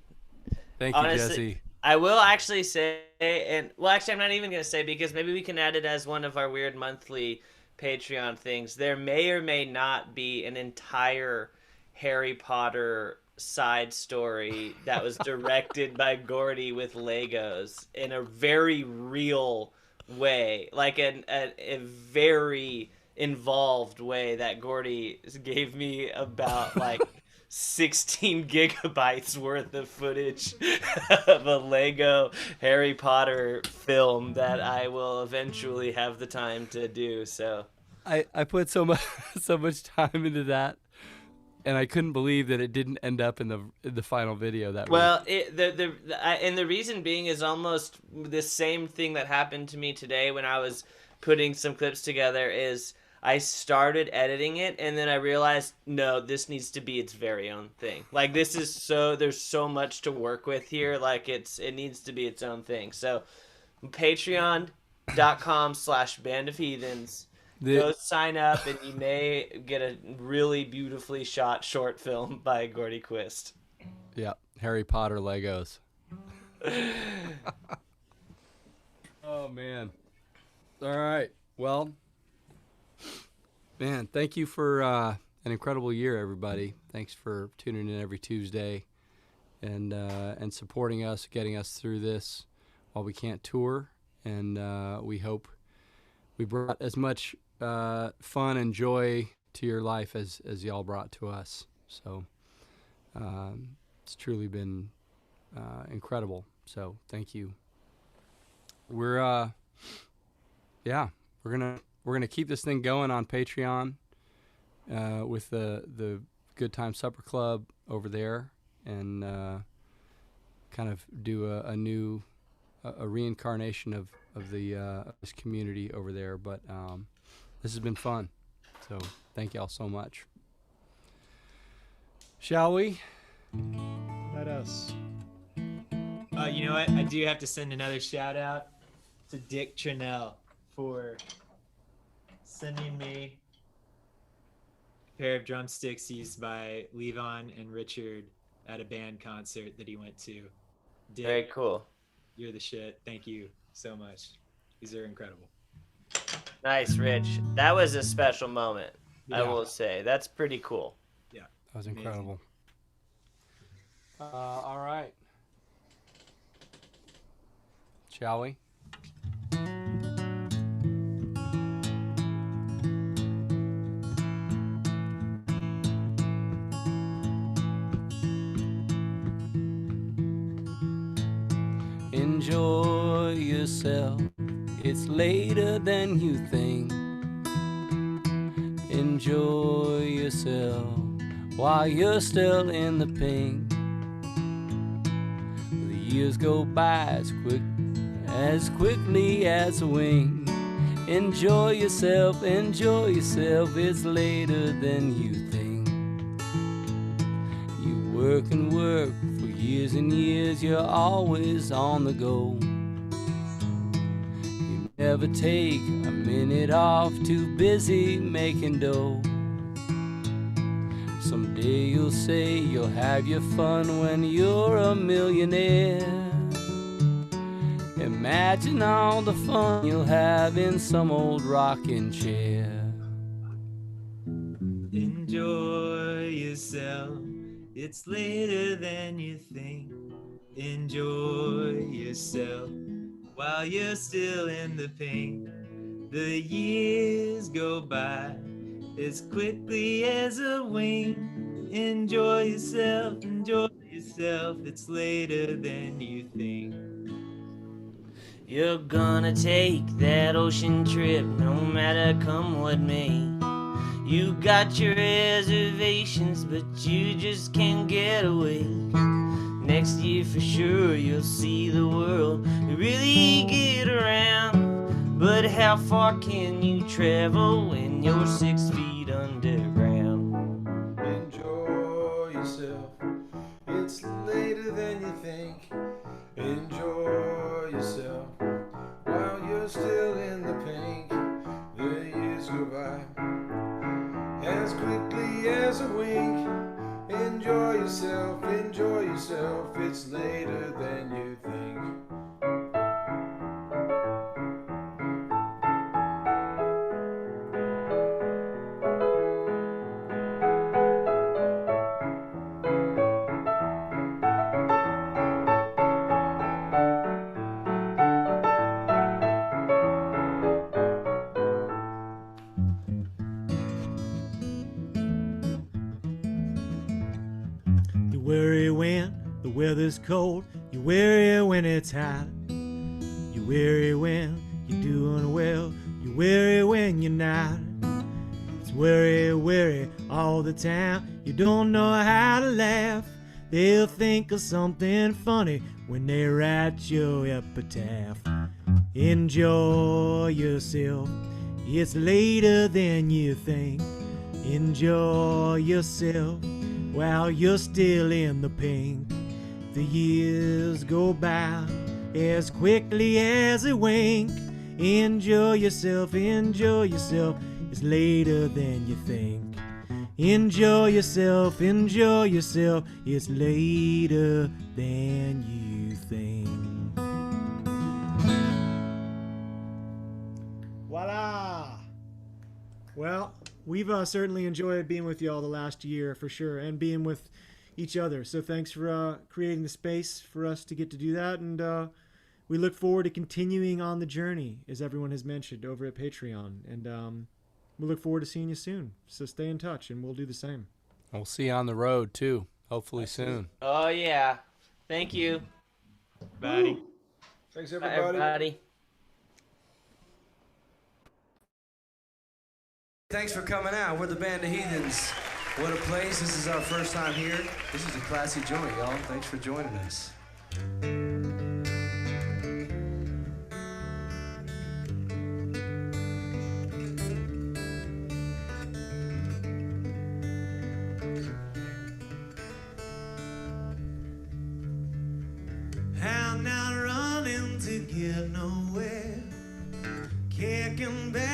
Speaker 3: thank you,
Speaker 10: honestly,
Speaker 3: Jesse.
Speaker 10: I will actually say, I'm not even going to say because maybe we can add it as one of our weird monthly Patreon things. There may or may not be an entire Harry Potter side story that was directed by Gordy with Legos in a very real way, like a very involved way that Gordy gave me about like 16 gigabytes worth of footage of a Lego Harry Potter film that I will eventually have the time to do. So
Speaker 3: I put so much time into that, I couldn't believe that it didn't end up in the final video that
Speaker 10: Well, and the reason being is almost the same thing that happened to me today when I was putting some clips together. Is I started editing it and then I realized, no, this needs to be its very own thing. Like, this is there's so much to work with here. Like, it needs to be its own thing. So patreon.com/Band of Heathens. Go sign up and you may get a really beautifully shot short film by Gordy Quist.
Speaker 3: Yeah, Harry Potter Legos. Oh, man. All right. Well, man, thank you for an incredible year, everybody. Thanks for tuning in every Tuesday and supporting us, getting us through this while we can't tour. And we hope we brought as much fun and joy to your life as y'all brought to us. So it's truly been incredible. So thank you. We're gonna keep this thing going on Patreon with the Good Time Supper Club over there, and kind of do a new reincarnation of this community over there. But this has been fun, so thank y'all so much. Shall we?
Speaker 12: Let us.
Speaker 13: You know what? I do have to send another shout out to Dick Trinnell for sending me a pair of drumsticks used by Levon and Richard at a band concert that he went to. Dick,
Speaker 10: very cool.
Speaker 13: You're the shit. Thank you so much. These are incredible.
Speaker 10: Nice, Rich. That was a special moment, I
Speaker 13: Yeah.
Speaker 10: will say. That's pretty cool.
Speaker 13: Yeah.
Speaker 3: That was incredible. All right. Shall we? Enjoy yourself. It's later than you think. Enjoy yourself while you're still in the pink. The years go by as quickly as a wing. Enjoy yourself, it's later than you think. You work and work for years and years, you're always on the go. You never take a minute off, too busy making dough. Someday you'll say you'll have your fun when you're a millionaire. Imagine all the fun you'll have in some old rocking chair.
Speaker 13: Enjoy yourself. It's later than you think. Enjoy yourself while you're still in the pink. The years go by as quickly as a wink. Enjoy yourself, it's later than you think.
Speaker 15: You're gonna take that ocean trip no matter come what may. You got your reservations, but you just can't get away. Next year for sure you'll see the world really get around. But how far can you travel when you're 6 feet underground?
Speaker 11: Enjoy yourself, it's later than you think. Enjoy yourself while you're still in the pink. The years go by as quickly as a wink. Enjoy yourself, it's later than you think.
Speaker 7: You worry when the weather's cold. You worry when it's hot. You worry when you're doing well. You worry when you're not. It's worry, worry all the time. You don't know how to laugh. They'll think of something funny when they write your epitaph. Enjoy yourself, it's later than you think. Enjoy yourself while you're still in the pink. The years go by as quickly as a wink. Enjoy yourself, it's later than you think. Enjoy yourself, it's later than you think. Voila! Well, we've certainly enjoyed being with you all the last year for sure, and being with each other. So thanks for creating the space for us to get to do that, and we look forward to continuing on the journey, as everyone has mentioned, over at Patreon. And we look forward to seeing you soon. So stay in touch, and we'll do the same.
Speaker 3: We'll see you on the road too, hopefully soon.
Speaker 10: Oh yeah. Thank you.
Speaker 13: Buddy.
Speaker 11: Thanks,
Speaker 10: Bye,
Speaker 11: everybody.
Speaker 10: everybody.
Speaker 1: Thanks for coming out. We're the band of Heathens. What a place. This is our first time here. This is a classy joint, y'all. Thanks for joining us.
Speaker 7: I'm not running to get nowhere, kicking back